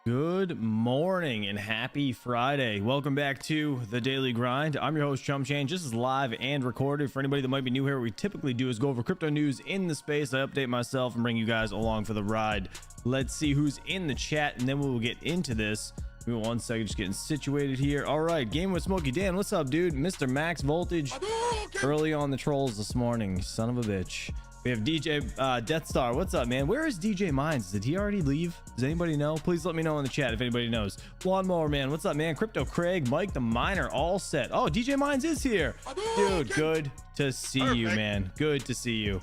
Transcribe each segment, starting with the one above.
Good morning and happy Friday. Welcome back to the Daily Grind. I'm your host, Chum Chan, just as live and recorded. For anybody that might be new here, what we typically do is go over crypto news in the space. I update myself and bring you guys along for the ride. Let's see who's in the chat, and then we'll get into this. Give me 1 second, just getting situated here. All right, Game with Smokey Dan. What's up, dude? Mr. Max Voltage early on the trolls this morning. Son of a bitch. We have DJ Death Star. What's up, man? Where is DJ Mines? Did he already leave? Does anybody know? Please let me know in the chat if anybody knows. Lawnmower Man. What's up, man? Crypto Craig, Mike the Miner, all set. Oh, DJ Mines is here. Dude, good to see you, man. Good to see you.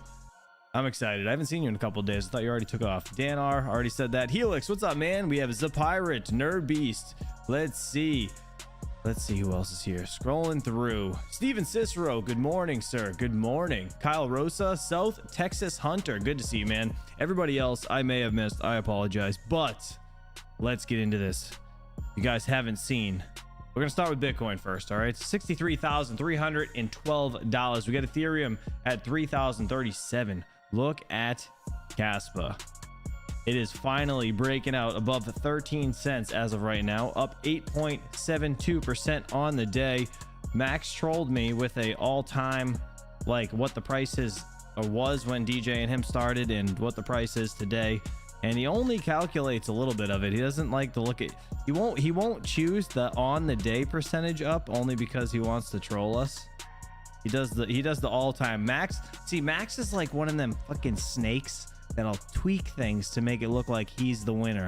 I'm excited. I haven't seen you in a couple of days. I thought you already took off. Dan R. already said that. Helix, what's up, man? We have Zapirate, Nerd Beast. Let's see who else is here. Scrolling through. Steven Cicero, good morning, sir. Good morning. Kyle Rosa, South Texas Hunter. Good to see you, man. Everybody else I may have missed, I apologize. But let's get into this. You guys haven't seen. We're going to start with Bitcoin first, all right? $63,312. We got Ethereum at $3,037. Look at Kaspa. It is finally breaking out above 13 cents as of right now, up 8.72% on the day. Max trolled me with a all-time, like what the price is or was when DJ and him started and what the price is today. And he only calculates a little bit of it. He doesn't like to look at, he won't choose the on the day percentage up only because he wants to troll us. He does the all-time. Max is like one of them fucking snakes that'll tweak things to make it look like he's the winner.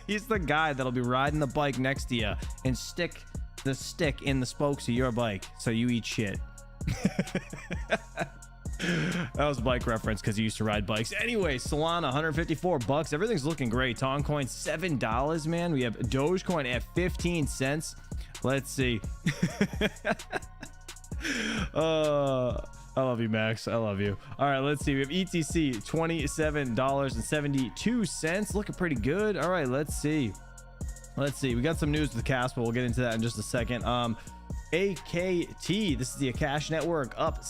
He's the guy that'll be riding the bike next to you and stick the stick in the spokes of your bike so you eat shit. That was a bike reference because he used to ride bikes. Anyway, Solana $154. Everything's looking great. Toncoin $7, man. We have Dogecoin at 15 cents. Let's see. I love you, Max. I love you. All right, let's see. We have ETC $27.72. Looking pretty good. All right, let's see. We got some news with Kaspa. We'll get into that in just a second. AKT, this is the Akash network, up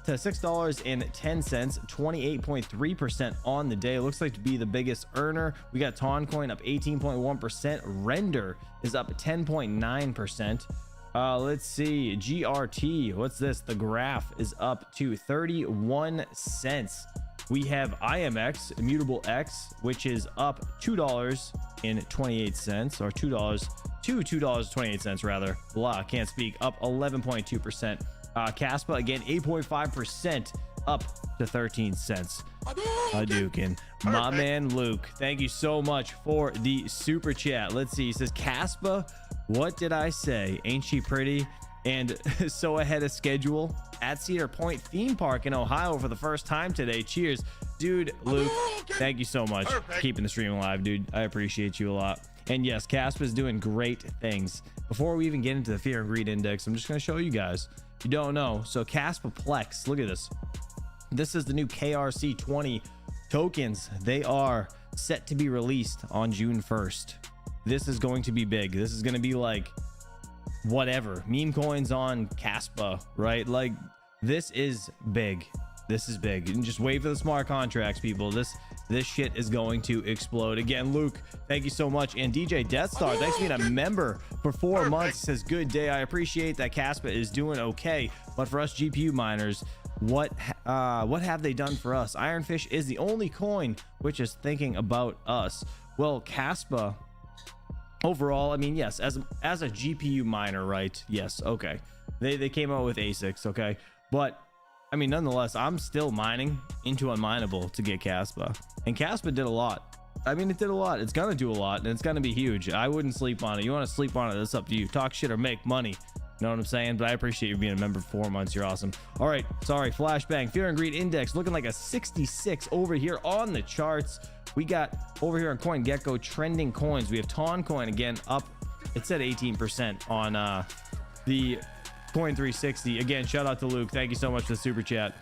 to $6.10, 28.3% on the day. It looks like to be the biggest earner. We got Toncoin up 18.1%. Render is up 10.9%. Let's see. GRT, what's this? The graph is up to 31 cents. We have IMX, Immutable X, which is up $2.28, or $2.28 rather. Blah, can't speak. Up 11.2%. Kaspa again 8.5%, up to 13 cents. Hadouken. My man Luke, thank you so much for the super chat. Let's see. He says, Kaspa, what did I say? Ain't she pretty? And so ahead of schedule at Cedar Point Theme Park in Ohio for the first time today. Cheers, dude. Luke, thank you so much for keeping the stream alive, dude. I appreciate you a lot. And yes, Kaspa is doing great things. Before we even get into the fear and greed index, I'm just going to show you guys. If you don't know, so Kaspa Plex, look at this. This is the new KRC20 tokens. They are set to be released on June 1st. This is going to be big. This is going to be like whatever meme coins on Kaspa, right? Like this is big. This is big. And just wait for the smart contracts, people. This shit is going to explode. Again, Luke, thank you so much. And DJ Death Star, thanks for being a member for 4 months. He says, good day. I appreciate that Kaspa is doing okay, but for us GPU miners, what have they done for us? Ironfish is the only coin which is thinking about us. Well, Kaspa overall, I mean, yes, as a GPU miner, right? Yes, okay. They came out with ASICs, okay, but I mean, nonetheless, I'm still mining into unminable to get Kaspa, and Kaspa did a lot. I mean, it did a lot. It's gonna do a lot, and it's gonna be huge. I wouldn't sleep on it. You want to sleep on it, that's up to you. Talk shit or make money. You know what I'm saying? But I appreciate you being a member for 4 months. You're awesome. All right, sorry. Flashbang. Fear and Greed Index looking like a 66 over here on the charts. We got over here on CoinGecko trending coins. We have Toncoin again up. It said 18% on the Coin 360. Again, shout out to Luke. Thank you so much for the super chat.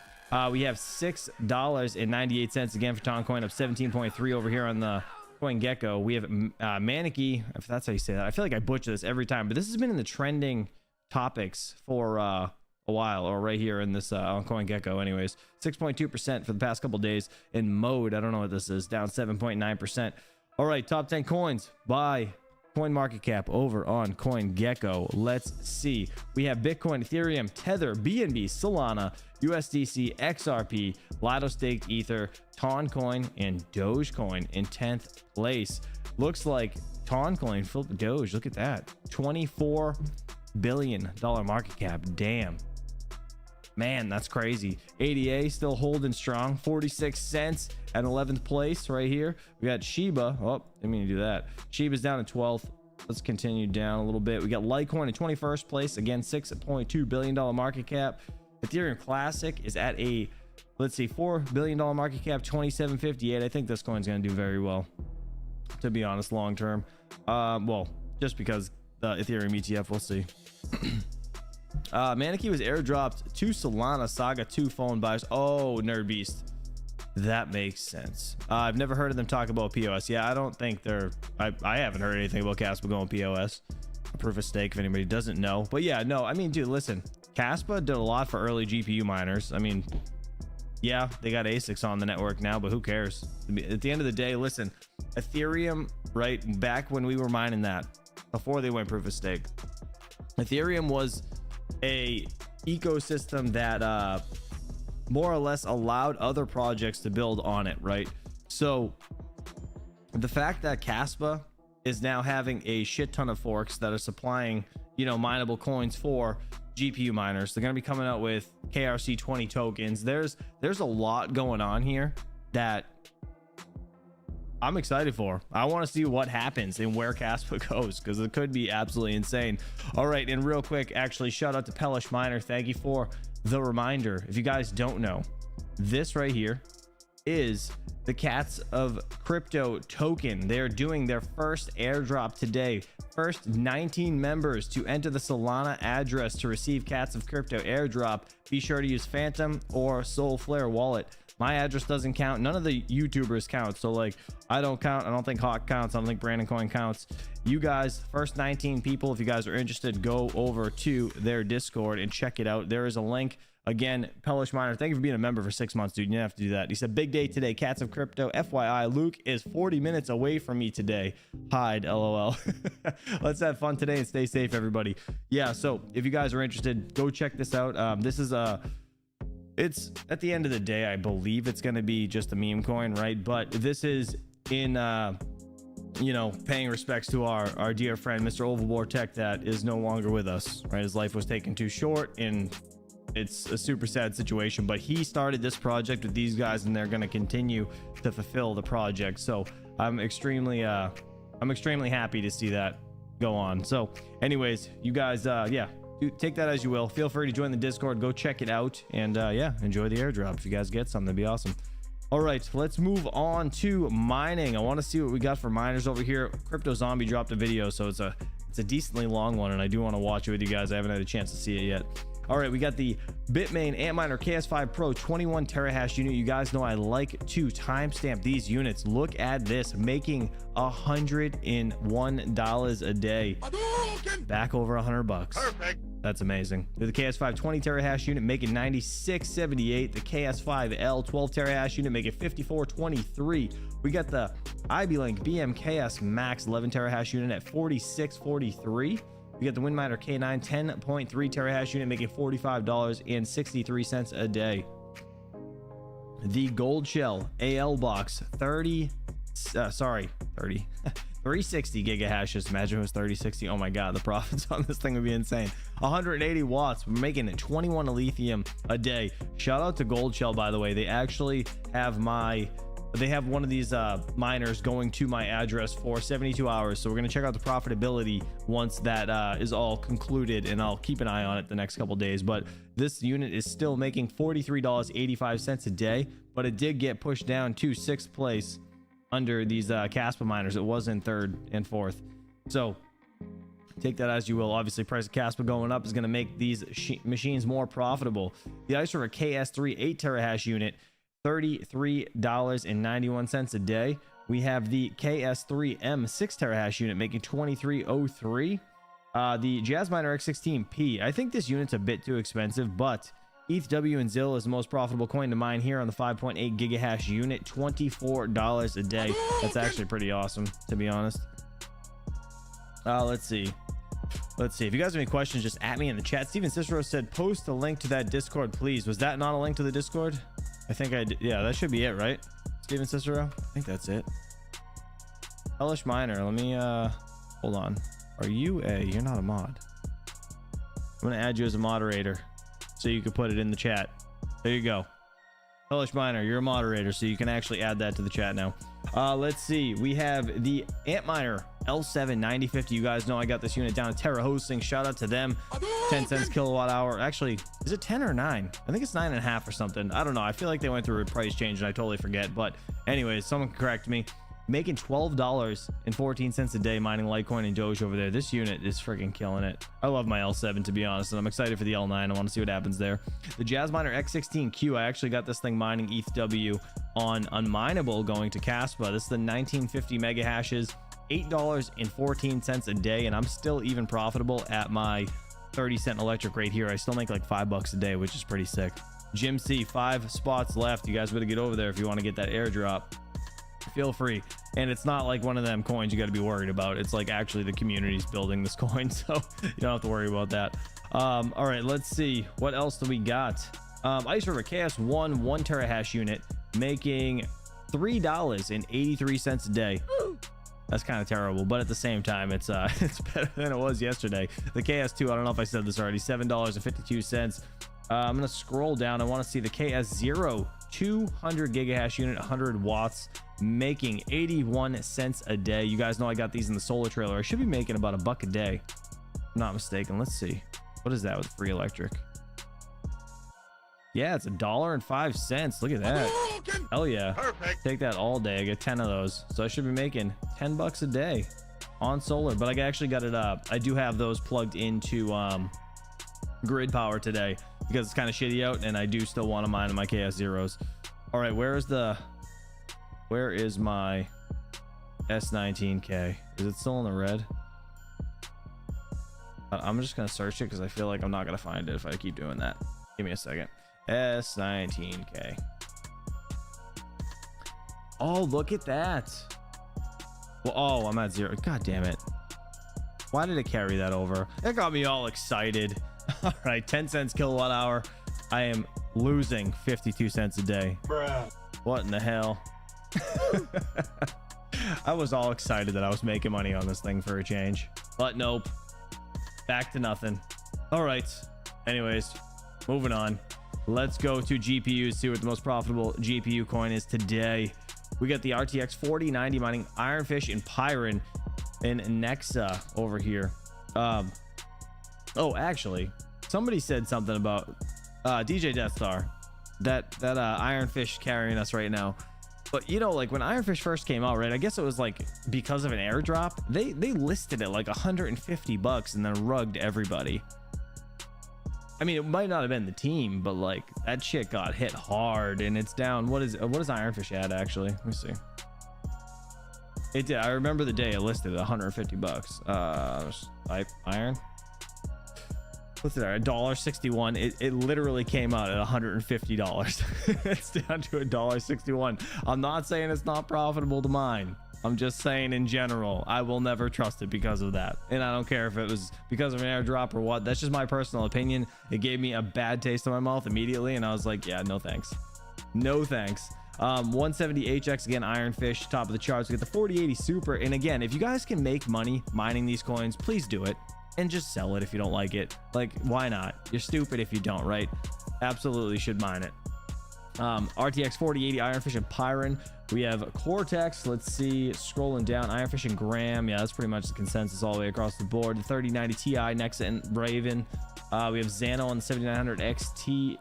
We have $6.98 again for Toncoin, up 17.3 over here on the CoinGecko. We have Maniki, if that's how you say that. I feel like I butcher this every time, but this has been in the trending topics for a while, or right here in this on CoinGecko. Anyways, 6.2% for the past couple days. In mode, I don't know what this is, down 7.9%. All right, top 10 coins by coin market cap over on CoinGecko. Let's see. We have Bitcoin, Ethereum, Tether, BNB, Solana, USDC, XRP, Lido Staked Ether, Toncoin, and Dogecoin in 10th place. Looks like Toncoin flipped Doge. Look at that. $24 billion market cap. Damn. Man, that's crazy. ADA still holding strong, 46 cents at 11th place right here. We got Shiba. Oh, didn't mean to do that. Shiba's down to 12th. Let's continue down a little bit. We got Litecoin in 21st place. Again, $6.2 billion market cap. Ethereum Classic is at a, let's see, $4 billion market cap, 27.58. I think this coin's going to do very well, to be honest, long term. Well, just because the Ethereum ETF, we'll see. Maneki was airdropped to Solana Saga 2 phone buys. Oh, Nerd Beast. That makes sense. I've never heard of them talk about POS. Yeah, I don't think they're, I haven't heard anything about Kaspa going POS. Proof of stake, if anybody doesn't know. But yeah, no, I mean, dude, listen, Kaspa did a lot for early GPU miners. I mean, yeah, they got ASICs on the network now, but who cares? At the end of the day, listen, Ethereum, right, back when we were mining that, before they went proof of stake, Ethereum was a ecosystem that more or less allowed other projects to build on it, right? So the fact that Kaspa is now having a shit ton of forks that are supplying, you know, mineable coins for GPU miners, they're going to be coming out with KRC20 tokens. There's a lot going on here that I'm excited for. I want to see what happens and where Kaspa goes, because it could be absolutely insane. All right, and real quick, actually, shout out to Pellish Miner. Thank you for the reminder. If you guys don't know, this right here is the Cats of Crypto token. They are doing their first airdrop today. First 19 members to enter the Solana address to receive Cats of Crypto airdrop. Be sure to use Phantom or Soulflare wallet. My address doesn't count. None of the YouTubers count. So like, I don't count. I don't think Hawk counts. I don't think Brandon Coin counts. You guys, first 19 people, if you guys are interested, go over to their Discord and check it out. There is a link. Again, Pellish Miner, thank you for being a member for 6 months, dude. You didn't have to do that. He said, big day today, Cats of Crypto. FYI, Luke is 40 minutes away from me today. Hide, LOL. Let's have fun today and stay safe, everybody. Yeah, so if you guys are interested, go check this out. This is it's at the end of the day, I believe it's going to be just a meme coin, right? But this is in you know, paying respects to our dear friend Mr. Ovalbore Tech that is no longer with us, right? His life was taken too short, and it's a super sad situation, but he started this project with these guys, and they're going to continue to fulfill the project. So I'm extremely happy to see that go on. So anyways, you guys, yeah, take that as you will. Feel free to join the Discord, go check it out, and yeah, enjoy the airdrop. If you guys get some, that'd be awesome. All right, let's move on to mining. I want to see what we got for miners over here. Crypto Zombie dropped a video, so it's a decently long one, and I do want to watch it with you guys. I haven't had a chance to see it yet. All right, we got the Bitmain Antminer KS5 Pro 21 terahash unit. You guys know I like to timestamp these units. Look at this, making $101 a day, back over $100. Perfect. That's amazing. The KS5 20 terahash unit making $96.78. The KS5L 12 terahash unit making $54.23. We got the IB Link BMKS Max 11 terahash unit at $46.43. We got the Windminer K9 10.3 terahash unit making $45.63 a day. The Gold Shell AL box 360 gigahashes. Imagine it was 3060. Oh my god, the profits on this thing would be insane. 180 watts. We're making it 21 lithium a day. Shout out to Gold Shell, by the way. They actually have one of these miners going to my address for 72 hours. So we're going to check out the profitability once that is all concluded, and I'll keep an eye on it the next couple days. But this unit is still making $43.85 a day, but it did get pushed down to 6th place under these Kaspa miners. It was in 3rd and 4th. So take that as you will. Obviously, price of Kaspa going up is going to make these machines more profitable. The Ice River KS3 8 terahash unit, $33.91 a day. We have the KS3M 6 terahash unit making $23.03. The Jazzminer X16P, I think this unit's a bit too expensive, but ETH-W and ZIL is the most profitable coin to mine here on the 5.8 gigahash unit, $24 a day. That's actually pretty awesome, to be honest. Let's see. If you guys have any questions, just at me in the chat. Steven Cicero said, post a link to that Discord, please. Was that not a link to the Discord? I think I did. Yeah, that should be it, right? Steven Cicero? I think that's it. Hellish Miner, let me, hold on. You're not a mod. I'm going to add you as a moderator so you can put it in the chat. There you go. Hellish Miner, you're a moderator, so you can actually add that to the chat now. Let's see. We have the Antminer L7 9050. You guys know I got this unit down at Terra Hosting. Shout out to them. 10 cents kilowatt hour. Actually, is it 10 or 9? I think it's 9.5 or something. I don't know. I feel like they went through a price change and I totally forget. But anyways, someone can correct me. Making $12.14 a day mining Litecoin and Doge over there. This unit is freaking killing it. I love my L7, to be honest, and I'm excited for the L9. I want to see what happens there. The Jazzminer X16Q, I actually got this thing mining ETH-W on Unminable going to Kaspa. This is the 1950 mega hashes, $8.14 a day, and I'm still even profitable at my 30-cent electric rate here. I still make like $5 a day, which is pretty sick. Jim C, 5 spots left. You guys better get over there if you want to get that airdrop. Feel free. And it's not like one of them coins you got to be worried about. It's like actually the community's building this coin, so you don't have to worry about that. All right, let's see what else do we got. Ice River KS1 1 terahash unit making $3.83 a day. That's kind of terrible, but at the same time, it's better than it was yesterday. The KS2, I don't know if I said this already, $7.52. I'm gonna scroll down. I want to see the KS0 200 gigahash unit, 100 watts, making 81 cents a day. You guys know I got these in the solar trailer. I should be making about $1 a day, if I'm not mistaken. Let's see, what is that with free electric? Yeah, it's $1.05. Look at that. Hell yeah. Perfect. Take that all day. I get 10 of those, so I should be making $10 a day on solar. But I actually got it up. I do have those plugged into grid power today because it's kind of shitty out, and I do still want to mine my KS zeros. All right, where is my S19K? Is it still in the red? I'm just gonna search it because I feel like I'm not gonna find it if I keep doing that. Give me a second. S19K. Oh, look at that. Well, oh, I'm at 0. God damn it. Why did it carry that over? That got me all excited. All right, 10 cents kilowatt hour. I am losing 52 cents a day. Bruh. What in the hell? I was all excited that I was making money on this thing for a change, but nope. Back to nothing. All right. Anyways, moving on. Let's go to GPUs, see what the most profitable GPU coin is today. We got the RTX 4090 mining Ironfish and Pyron and Nexa over here. Oh, actually, somebody said something about DJ Deathstar, that Ironfish carrying us right now. But you know, like when Ironfish first came out, right? I guess it was like because of an airdrop. They listed it like $150 and then rugged everybody. I mean, it might not have been the team, but like that shit got hit hard and it's down. What is Ironfish at actually? Let me see. It did. I remember the day it listed at $150. Type iron. What's it? $1.61. It literally came out at $150. It's down to $1.61. I'm not saying it's not profitable to mine. I'm just saying in general, I will never trust it because of that. And I don't care if it was because of an airdrop or what. That's just my personal opinion. It gave me a bad taste in my mouth immediately. And I was like, yeah, no thanks. No thanks. 170HX again, Ironfish, top of the charts. We get the 4080 Super. And again, if you guys can make money mining these coins, please do it. And just sell it if you don't like it. Like, why not? You're stupid if you don't, right? Absolutely should mine it. RTX 4080 Ironfish and Pyron. We have Cortex. Let's see, scrolling down, Ironfish and Graham. Yeah, that's pretty much the consensus all the way across the board. The 3090 Ti, Nexa and Raven. We have Xano on the 7900 XT.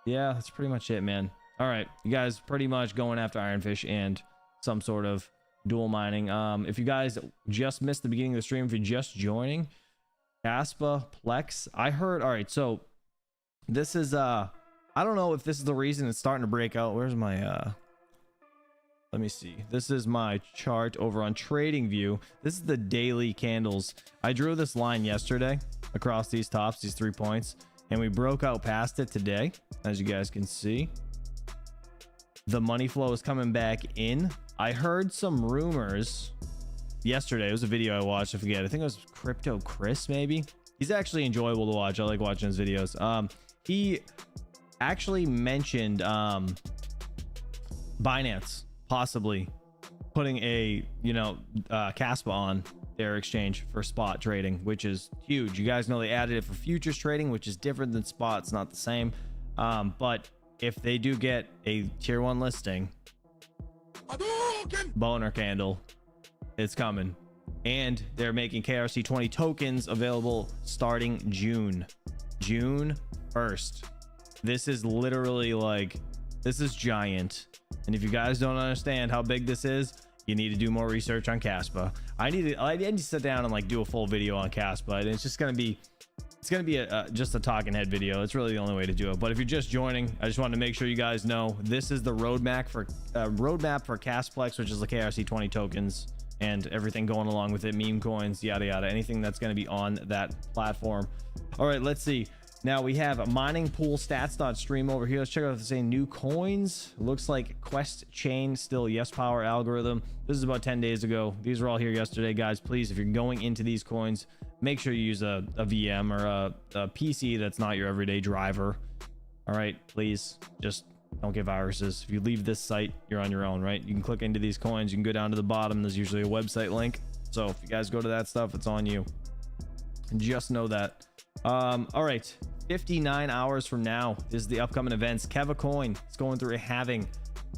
Yeah, that's pretty much it, man. All right, you guys pretty much going after Ironfish and some sort of dual mining. If you guys just missed the beginning of the stream, if you're just joining, Kaspa, Plex, I heard. All right, so this is I don't know if this is the reason it's starting to break out. Where's my let me see. This is my chart over on TradingView. This is the daily candles. I drew this line yesterday across these tops, these 3 points, and we broke out past it today. As you guys can see, the money flow is coming back in. I heard some rumors yesterday. It was a video I watched. I forget. I think it was Crypto Chris, maybe. He's actually enjoyable to watch. I like watching his videos. He actually mentioned Binance possibly putting a Kaspa on their exchange for spot trading, which is huge. You guys know they added it for futures trading, which is different than spot. It's not the same. But if they do get a tier 1 listing, boner candle, it's coming. And they're making KRC20 tokens available starting June 1st. This is literally like, this is giant. And if you guys don't understand how big this is, you need to do more research on Kaspa. I need to sit down and like do a full video on Kaspa, and it's just gonna be just a talking head video. It's really the only way to do it. But if you're just joining, I just wanted to make sure you guys know this is the roadmap for Casplex, which is the KRC20 tokens and everything going along with it, meme coins, yada yada, anything that's going to be on that platform. All right, let's see. Now we have mining pool stats.stream over here. Let's check out the same new coins. Looks like Quest Chain still yes power algorithm. This is about 10 days ago. These were all here yesterday, guys. Please, if you're going into these coins, make sure you use a VM or a PC that's not your everyday driver. All right, please just don't get viruses. If you leave this site, you're on your own, right? You can click into these coins. You can go down to the bottom. There's usually a website link. So if you guys go to that stuff, it's on you. Just know that. All right, 59 hours from now is the upcoming events. Keva coin is going through a halving,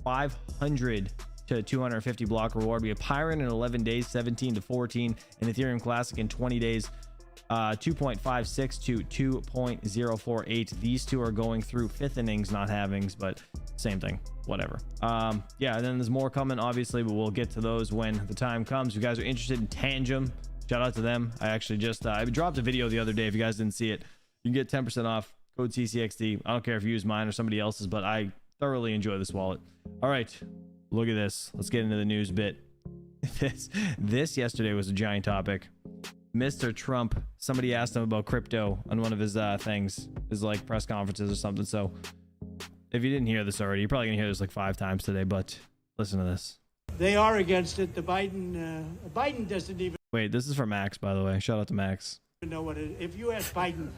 500 to 250 block reward. We have Pirate in 11 days, 17 to 14, and Ethereum Classic in 20 days, 2.56 to 2.048. These two are going through 5th innings, not halvings, but same thing, whatever. Yeah, and then there's more coming, obviously, but we'll get to those when the time comes. If you guys are interested in Tangem, shout out to them. I actually just I dropped a video the other day. If you guys didn't see it, you can get 10% off, code CCXD. I don't care if you use mine or somebody else's, but I thoroughly enjoy this wallet. All right, look at this. Let's get into the news bit. This yesterday was a giant topic. Mr. Trump, somebody asked him about crypto on one of his things, his like press conferences or something. So if you didn't hear this already, you're probably gonna hear this like 5 times today, but listen to this. They are against it. The Biden doesn't even. Wait, this is for Max, by the way. Shout out to Max. Know what it is. If you ask Biden,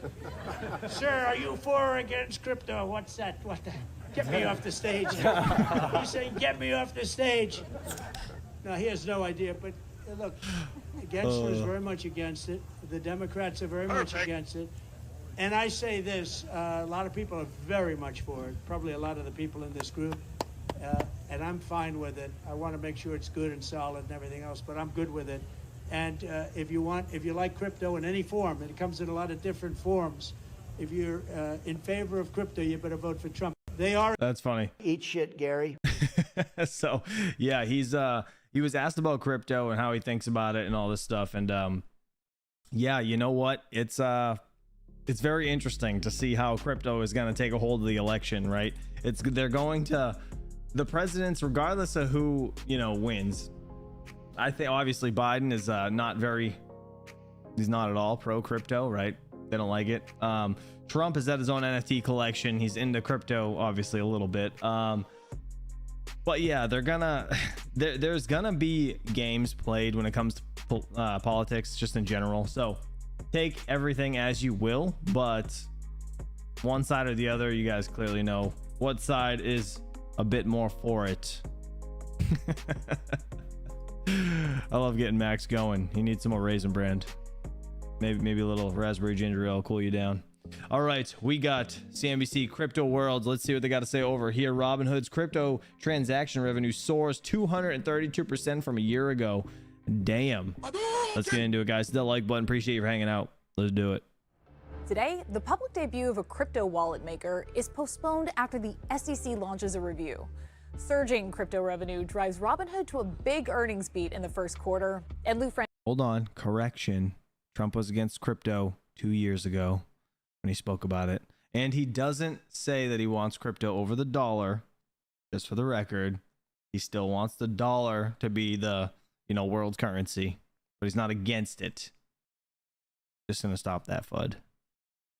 sir, are you for or against crypto? What's that? What the? Get me off the stage. He's saying, get me off the stage. No, he has no idea. But look, Gensler is very much against it. The Democrats are very much against it. And I say this, a lot of people are very much for it. Probably a lot of the people in this group. And I'm fine with it. I want to make sure it's good and solid and everything else, but I'm good with it. And if you like crypto in any form, and it comes in a lot of different forms, if you're in favor of crypto, you better vote for Trump. They are. That's funny. Eat shit, Gary. So yeah, he was asked about crypto and how he thinks about it and all this stuff. And yeah, you know what? It's very interesting to see how crypto is going to take a hold of the election, right? They're going to, the presidents, regardless of who wins. I think obviously Biden is he's not at all pro crypto, right? They don't like it. Trump is at his own NFT collection. He's into crypto, obviously a little bit. But yeah, there's gonna be games played when it comes to politics, just in general. So take everything as you will, but one side or the other, you guys clearly know what side is a bit more for it. I love getting Max going. He needs some more Raisin Brand. Maybe a little raspberry ginger ale, cool you down. All right, we got CNBC Crypto World. Let's see what they got to say over here. Robinhood's crypto transaction revenue soars 232% from a year ago. Damn. Let's get into it, guys. Hit that like button. Appreciate you for hanging out. Let's do it. Today, the public debut of a crypto wallet maker is postponed after the SEC launches a review. Surging crypto revenue drives Robinhood to a big earnings beat in the first quarter. And Lou Frank. Hold on. Correction. Trump was against crypto 2 years ago when he spoke about it. And he doesn't say that he wants crypto over the dollar. Just for the record, he still wants the dollar to be the, world's currency, but he's not against it. Just going to stop that FUD.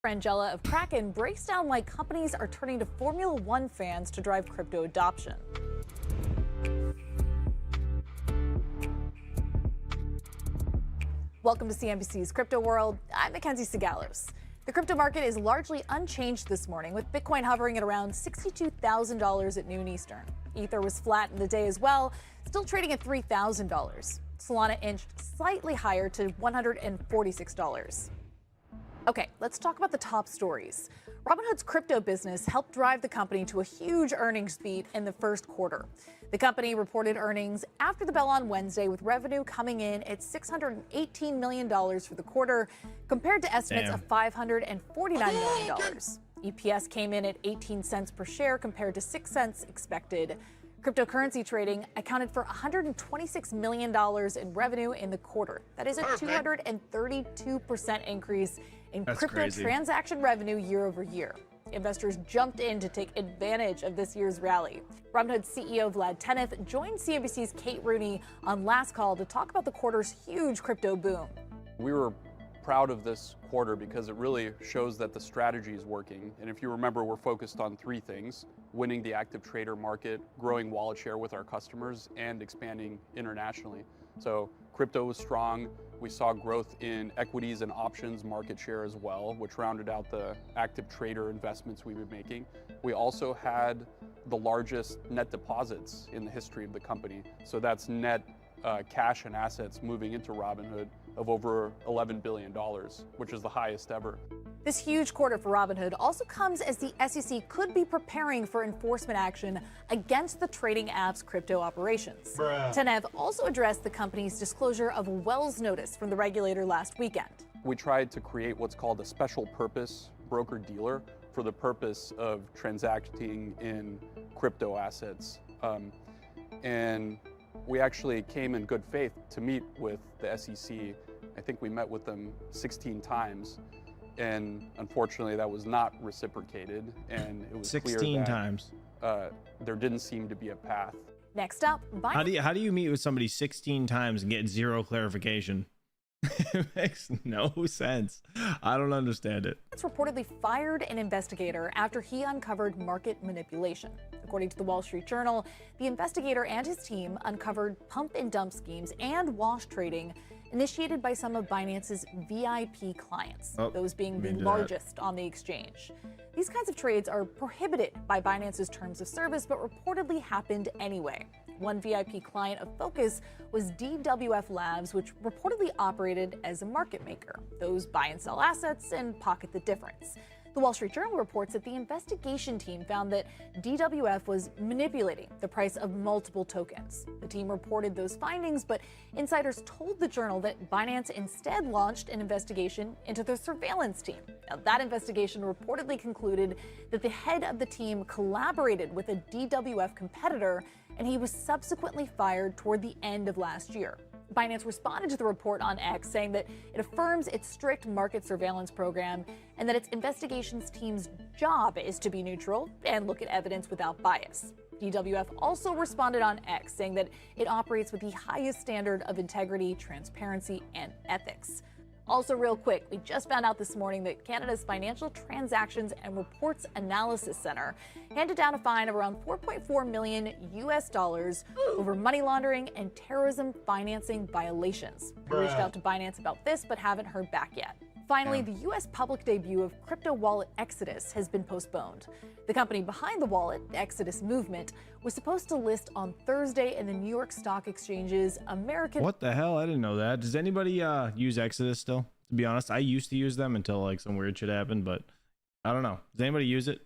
Frangella of Kraken breaks down why companies are turning to Formula One fans to drive crypto adoption. Welcome to CNBC's Crypto World. I'm Mackenzie Sigalos. The crypto market is largely unchanged this morning, with Bitcoin hovering at around $62,000 at noon Eastern. Ether was flat in the day as well, still trading at $3,000. Solana inched slightly higher to $146. Okay, let's talk about the top stories. Robinhood's crypto business helped drive the company to a huge earnings beat in the first quarter. The company reported earnings after the bell on Wednesday, with revenue coming in at $618 million for the quarter, compared to estimates of $549 million. EPS came in at 18 cents per share compared to 6 cents expected. Cryptocurrency trading accounted for $126 million in revenue in the quarter. That is a 232% increase in crypto transaction revenue year over year. Investors jumped in to take advantage of this year's rally. Robinhood CEO Vlad Tenev joined CNBC's Kate Rooney on Last Call to talk about the quarter's huge crypto boom. We were proud of this quarter because it really shows that the strategy is working. And if you remember, we're focused on three things: winning the active trader market, growing wallet share with our customers, and expanding internationally. So crypto was strong. We saw growth in equities and options market share as well, which rounded out the active trader investments we were making. We also had the largest net deposits in the history of the company. So that's net cash and assets moving into Robinhood of over $11 billion, which is the highest ever. This huge quarter for Robinhood also comes as the SEC could be preparing for enforcement action against the trading app's crypto operations. Tenev also addressed the company's disclosure of a Wells notice from the regulator last weekend. We tried to create what's called a special purpose broker-dealer for the purpose of transacting in crypto assets. And we actually came in good faith to meet with the SEC. I think we met with them 16 times. And unfortunately, that was not reciprocated, and it was 16 clear that, times. There didn't seem to be a path. Next up, How do you meet with somebody 16 times and get zero clarification? It makes no sense. I don't understand it. Binance reportedly fired an investigator after he uncovered market manipulation. According to the Wall Street Journal, the investigator and his team uncovered pump and dump schemes and wash trading initiated by some of Binance's VIP clients, those being the largest on the exchange. These kinds of trades are prohibited by Binance's terms of service, but reportedly happened anyway. One VIP client of focus was DWF Labs, which reportedly operated as a market maker. Those buy and sell assets and pocket the difference. The Wall Street Journal reports that the investigation team found that DWF was manipulating the price of multiple tokens. The team reported those findings, but insiders told the Journal that Binance instead launched an investigation into the surveillance team. Now, that investigation reportedly concluded that the head of the team collaborated with a DWF competitor, and he was subsequently fired toward the end of last year. Binance responded to the report on X, saying that it affirms its strict market surveillance program and that its investigations team's job is to be neutral and look at evidence without bias. DWF also responded on X, saying that it operates with the highest standard of integrity, transparency, and ethics. Also, real quick, we just found out this morning that Canada's Financial Transactions and Reports Analysis Center handed down a fine of around $4.4 million over money laundering and terrorism financing violations. We reached out to Binance about this, but haven't heard back yet. Finally, the U.S. public debut of crypto wallet Exodus has been postponed. The company behind the wallet, Exodus Movement, was supposed to list on Thursday in the New York Stock Exchange's American... What the hell? I didn't know that. Does anybody use Exodus still? To be honest, I used to use them until like some weird shit happened, but I don't know. Does anybody use it?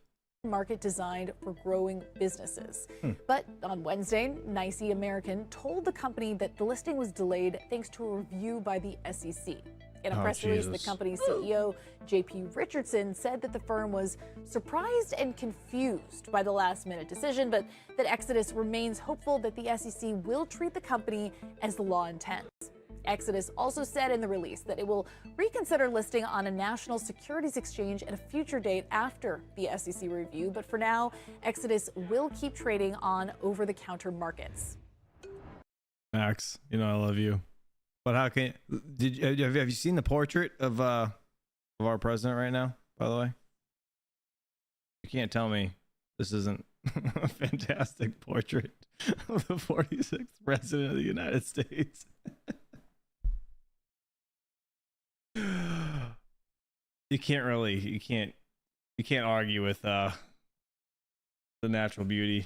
Market designed for growing businesses. But on Wednesday, NYSE American told the company that the listing was delayed thanks to a review by the SEC. In a press release, the company's CEO, JP Richardson, said that the firm was surprised and confused by the last-minute decision, but that Exodus remains hopeful that the SEC will treat the company as the law intends. Exodus also said in the release that it will reconsider listing on a national securities exchange at a future date after the SEC review, but for now, Exodus will keep trading on over-the-counter markets. Max, you know I love you. But how can have you seen the portrait of our president right now? by the way. You can't tell me this isn't a fantastic portrait of the 46th president of the United States. You can't argue with the natural beauty.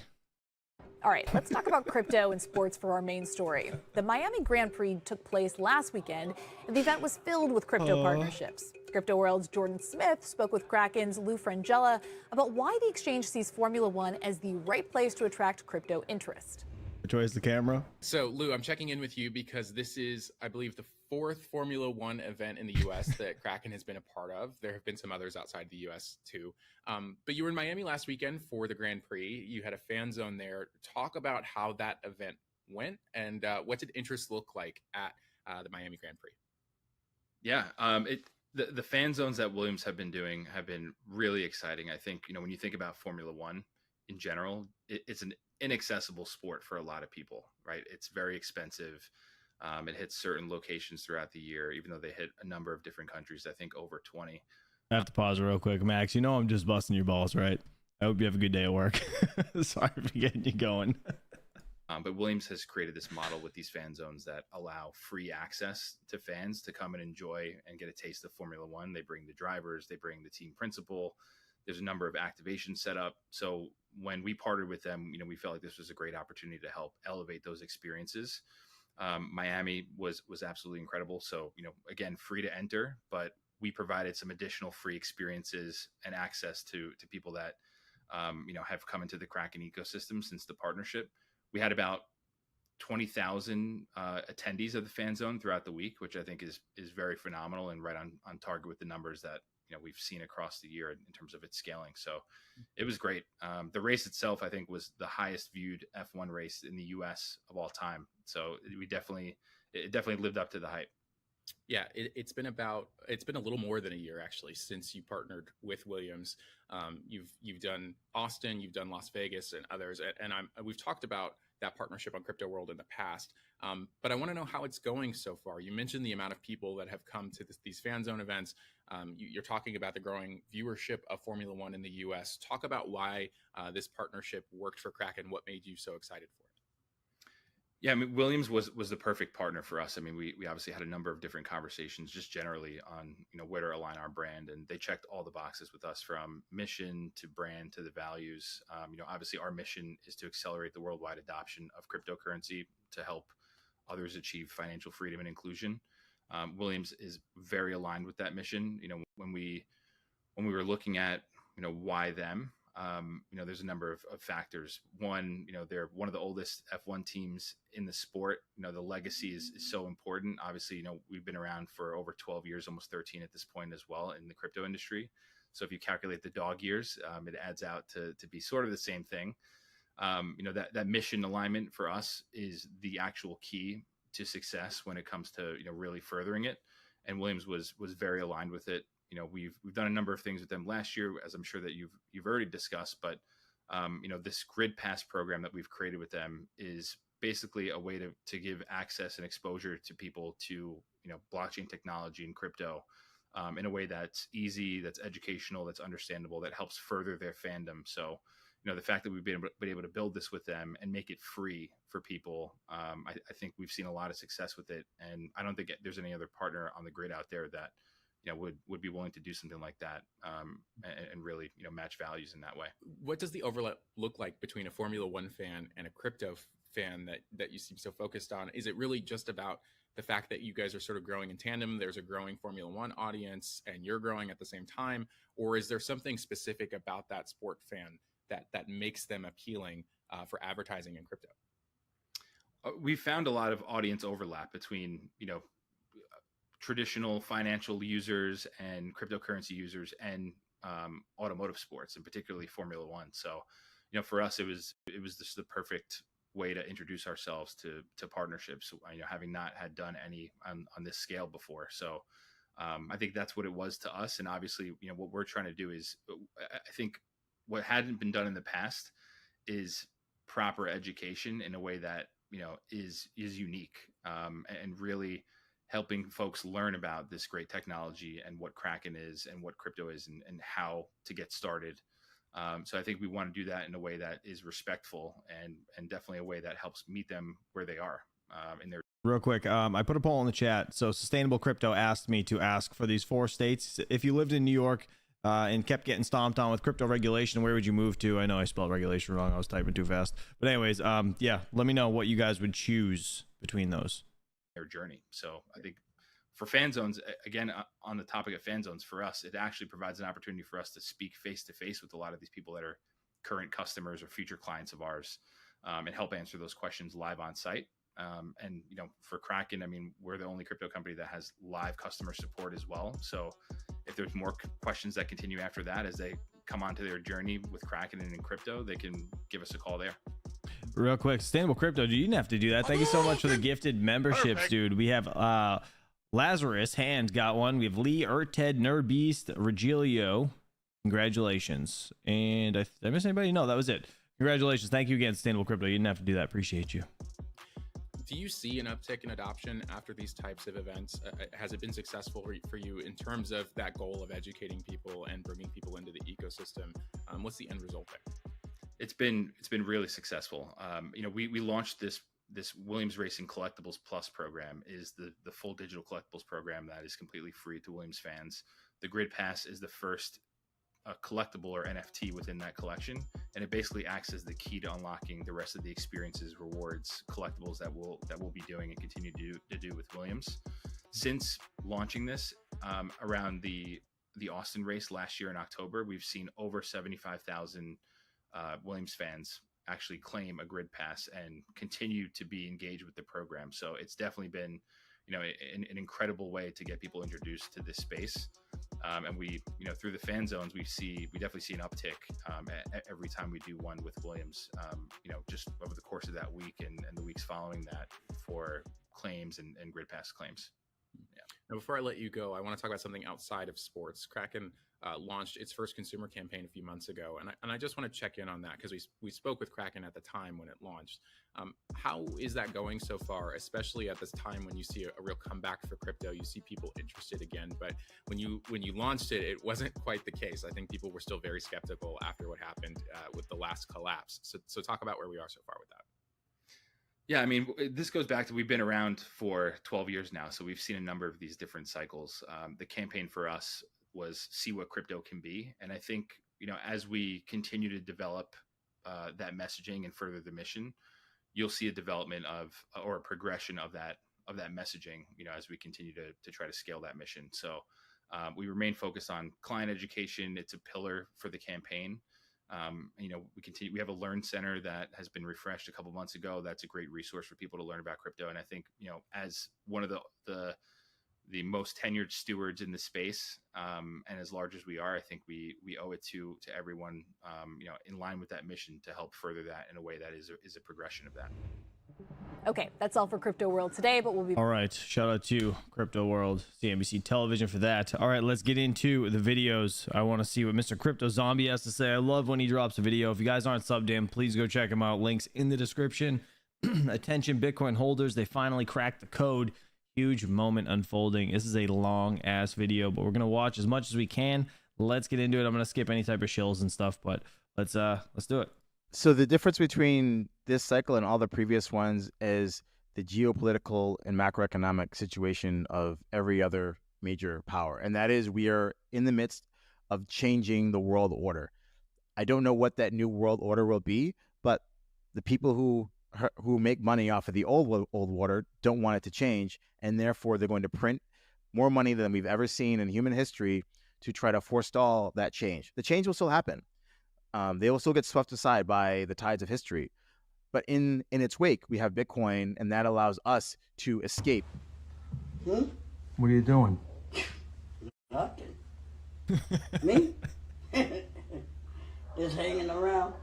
All right, let's talk about crypto and sports for our main story. The Miami Grand Prix took place last weekend, and the event was filled with crypto partnerships. Crypto World's Jordan Smith spoke with Kraken's Lou Frangella about why the exchange sees Formula One as the right place to attract crypto interest. Which way is the camera? So, Lou, I'm checking in with you because this is, I believe, the fourth Formula One event in the U.S. that Kraken has been a part of. There have been some others outside the U.S. too. But you were in Miami last weekend for the Grand Prix. You had a fan zone there. Talk about how that event went and what did interest look like at the Miami Grand Prix? Yeah, the fan zones that Williams have been doing have been really exciting. I think, when you think about Formula One in general, it's an inaccessible sport for a lot of people, right? It's very expensive. It hits certain locations throughout the year, even though they hit a number of different countries, I think over 20. I have to pause real quick. Max, I'm just busting your balls, right? I hope you have a good day at work. Sorry for getting you going. But Williams has created this model with these fan zones that allow free access to fans to come and enjoy and get a taste of Formula One. They bring the drivers, they bring the team principal. There's a number of activations set up. So when we partnered with them, we felt like this was a great opportunity to help elevate those experiences. Miami was absolutely incredible. So, again, free to enter, but we provided some additional free experiences and access to people that, have come into the Kraken ecosystem since the partnership. We had about 20,000 attendees of the fan zone throughout the week, which I think is very phenomenal and right on target with the numbers that we've seen across the year in terms of its scaling. So it was great. The race itself, I think, was the highest viewed F1 race in the US of all time. So it definitely lived up to the hype. Yeah, it's been a little more than a year actually since you partnered with Williams. You've done Austin, you've done Las Vegas, and others, and we've talked about that partnership on Crypto World in the past. But I want to know how it's going so far. You mentioned the amount of people that have come to these fan zone events. You're talking about the growing viewership of Formula One in the U.S. Talk about why this partnership worked for Kraken. What made you so excited for it? Yeah, Williams was the perfect partner for us. We obviously had a number of different conversations just generally on, where to align our brand, and they checked all the boxes with us from mission to brand to the values. Obviously our mission is to accelerate the worldwide adoption of cryptocurrency to help others achieve financial freedom and inclusion. Williams is very aligned with that mission. When we were looking at, why them, there's a number of factors. One, they're one of the oldest F1 teams in the sport. The legacy is so important. Obviously, we've been around for over 12 years, almost 13 at this point as well in the crypto industry. So if you calculate the dog years, it adds out to be sort of the same thing. That mission alignment for us is the actual key to success when it comes to, really furthering it. And Williams was very aligned with it. We've done a number of things with them last year, as I'm sure that you've already discussed, but this grid pass program that we've created with them is basically a way to give access and exposure to people to, blockchain technology and crypto in a way that's easy, that's educational, that's understandable, that helps further their fandom. So, the fact that we've been able to build this with them and make it free for people, I think we've seen a lot of success with it. And I don't think there's any other partner on the grid out there that would be willing to do something like that and really, match values in that way. What does the overlap look like between a Formula One fan and a crypto fan that you seem so focused on? Is it really just about the fact that you guys are sort of growing in tandem? There's a growing Formula One audience and you're growing at the same time? Or is there something specific about that sport fan that makes them appealing for advertising in crypto? We found a lot of audience overlap between, traditional financial users and cryptocurrency users and automotive sports, and particularly Formula One. So, for us, it was just the perfect way to introduce ourselves to partnerships, having not had done any on this scale before. So I think that's what it was to us. And obviously, what we're trying to do is, I think what hadn't been done in the past is proper education in a way that, is unique and really helping folks learn about this great technology and what Kraken is and what crypto is and how to get started. So I think we want to do that in a way that is respectful and definitely a way that helps meet them where they are in their. Real quick, I put a poll in the chat. So Sustainable Crypto asked me to ask for these 4 states. If you lived in New York and kept getting stomped on with crypto regulation, where would you move to? I know I spelled regulation wrong. I was typing too fast. But anyways, yeah, let me know what you guys would choose between those. Their journey. So I think for fan zones, again, on the topic of fan zones, for us, it actually provides an opportunity for us to speak face to face with a lot of these people that are current customers or future clients of ours, and help answer those questions live on site. And, you know, for Kraken, I mean, we're the only crypto company that has live customer support as well. So if there's more questions that continue after that, as they come onto their journey with Kraken and in crypto, they can give us a call there. Real quick, Sustainable Crypto, you didn't have to do that. Thank you so much for the gifted memberships, dude. We have Lazarus Hand got one. We have Lee, Urted, Nerd Beast, Regilio. Congratulations. And did I miss anybody? No, that was it. Congratulations. Thank you again, Sustainable Crypto. You didn't have to do that. Appreciate you. Do you see an uptick in adoption after these types of events? Has it been successful for you in terms of that goal of educating people and bringing people into the ecosystem? What's the end result there? It's been really successful. You know, we launched this Williams Racing Collectibles Plus program, is the full digital collectibles program that is completely free to Williams fans. The Grid Pass is the first collectible or NFT within that collection, and it basically acts as the key to unlocking the rest of the experiences, rewards, collectibles that we'll be doing and continue to do with Williams. Since launching this around the Austin race last year in October, we've seen over 75,000 Williams fans actually claim a Grid Pass and continue to be engaged with the program. So it's definitely been, you know, an incredible way to get people introduced to this space. And we, you know, through the fan zones, we definitely see an uptick every time we do one with Williams, you know, just over the course of that week and the weeks following that for claims and Grid Pass claims. Yeah. Now, before I let you go, I want to talk about something outside of sports. Kraken launched its first consumer campaign a few months ago, and I just want to check in on that because we spoke with Kraken at the time when it launched. How is that going so far, especially at this time when you see a real comeback for crypto? You see people interested again, but when you launched it, it wasn't quite the case. I think people were still very skeptical after what happened with the last collapse. So talk about where we are so far with that. Yeah, I mean, this goes back to, we've been around for 12 years now, so we've seen a number of these different cycles. The campaign for us was see what crypto can be. And I think, you know, as we continue to develop that messaging and further the mission, you'll see a development of, or a progression of that messaging, you know, as we continue to try to scale that mission. So we remain focused on client education. It's a pillar for the campaign. You know, we have a Learn Center that has been refreshed a couple months ago. That's a great resource for people to learn about crypto. And I think, you know, as one of the most tenured stewards in the space, and as large as we are, I think we owe it to everyone, you know, in line with that mission to help further that in a way that is a progression of that. Okay, that's all for Crypto World today, but we'll be... All right, shout out to Crypto World, CNBC Television for that. All right, let's get into the videos. I want to see what Mr. Crypto Zombie has to say. I love when he drops a video. If you guys aren't subbed in, please go check him out. Links in the description. Attention Bitcoin holders, they finally cracked the code. Huge moment unfolding. This is a long ass video, but we're gonna watch as much as we can. Let's get into it. I'm gonna skip any type of shills and stuff, but let's do it. So the difference between this cycle and all the previous ones is the geopolitical and macroeconomic situation of every other major power. And that is, we are in the midst of changing the world order. I don't know what that new world order will be, but the people who make money off of the old order don't want it to change. And therefore, they're going to print more money than we've ever seen in human history to try to forestall that change. The change will still happen. They will still get swept aside by the tides of history. But in its wake, we have Bitcoin, and that allows us to escape. Hmm? What are you doing? Nothing. Me? Just hanging around.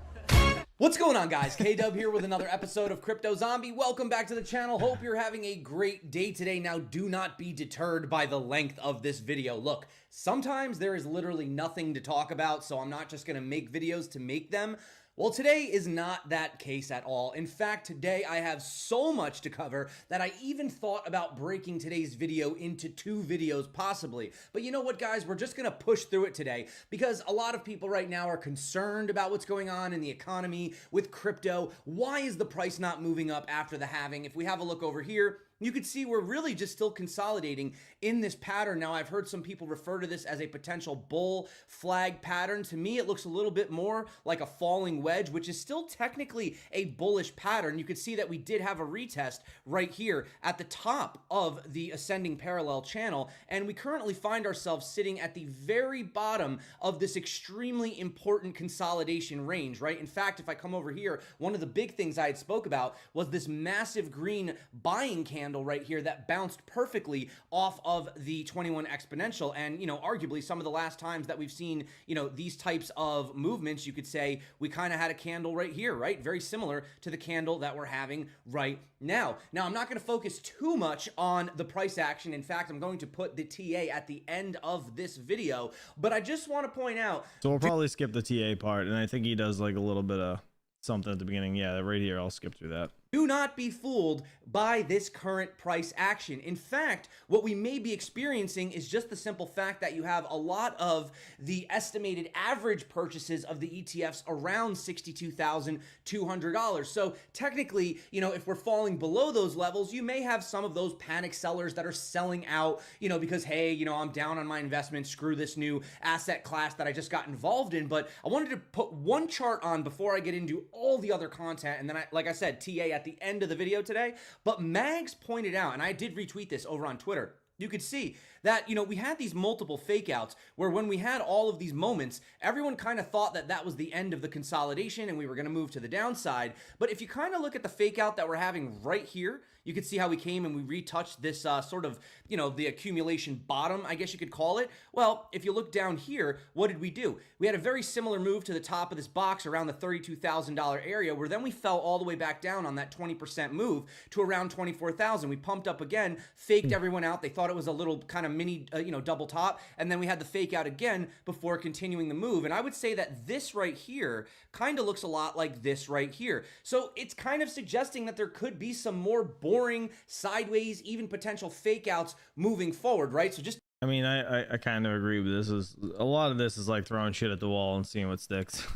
What's going on, guys? K-Dub here with another episode of Crypto Zombie. Welcome back to the channel. Hope you're having a great day today. Now, do not be deterred by the length of this video. Look, sometimes there is literally nothing to talk about, so I'm not just going to make videos to make them. Well, today is not that case at all. In fact, today I have so much to cover that I even thought about breaking today's video into 2 videos possibly. But you know what, guys? We're just gonna push through it today because a lot of people right now are concerned about what's going on in the economy with crypto. Why is the price not moving up after the halving? If we have a look over here, you can see we're really just still consolidating in this pattern. Now, I've heard some people refer to this as a potential bull flag pattern. To me, it looks a little bit more like a falling wedge, which is still technically a bullish pattern. You can see that we did have a retest right here at the top of the ascending parallel channel, and we currently find ourselves sitting at the very bottom of this extremely important consolidation range, right? In fact, if I come over here, one of the big things I had spoke about was this massive green buying candle right here that bounced perfectly off of the 21 exponential. And, you know, arguably some of the last times that we've seen, you know, these types of movements, you could say we kind of had a candle right here, right? Very similar to the candle that we're having right now. Now, I'm not going to focus too much on the price action. In fact, I'm going to put the TA at the end of this video, but I just want to point out. So we'll probably skip the TA part. And I think he does like a little bit of something at the beginning. Yeah, right here. I'll skip through that. Do not be fooled by this current price action. In fact, what we may be experiencing is just the simple fact that you have a lot of the estimated average purchases of the ETFs around $62,200. So technically, you know, if we're falling below those levels, you may have some of those panic sellers that are selling out, you know, because, hey, you know, I'm down on my investment, screw this new asset class that I just got involved in. But I wanted to put one chart on before I get into all the other content. And then, like I said, TA at the end of the video today. But Mags pointed out, and I did retweet this over on Twitter, you could see that, you know, we had these multiple fake outs where when we had all of these moments, everyone kind of thought that that was the end of the consolidation and we were going to move to the downside. But if you kind of look at the fake out that we're having right here, you could see how we came and we retouched this sort of, you know, the accumulation bottom, I guess you could call it. Well, if you look down here, what did we do? We had a very similar move to the top of this box around the $32,000 area, where then we fell all the way back down on that 20% move to around 24,000. We pumped up again, faked everyone out. They thought it was a little kind of mini, you know, double top. And then we had the fake out again before continuing the move. And I would say that this right here kind of looks a lot like this right here. So it's kind of suggesting that there could be some more boring, sideways, even potential fake outs moving forward, right? So just, I mean, I kind of agree with this. Is a lot of this is like throwing shit at the wall and seeing what sticks.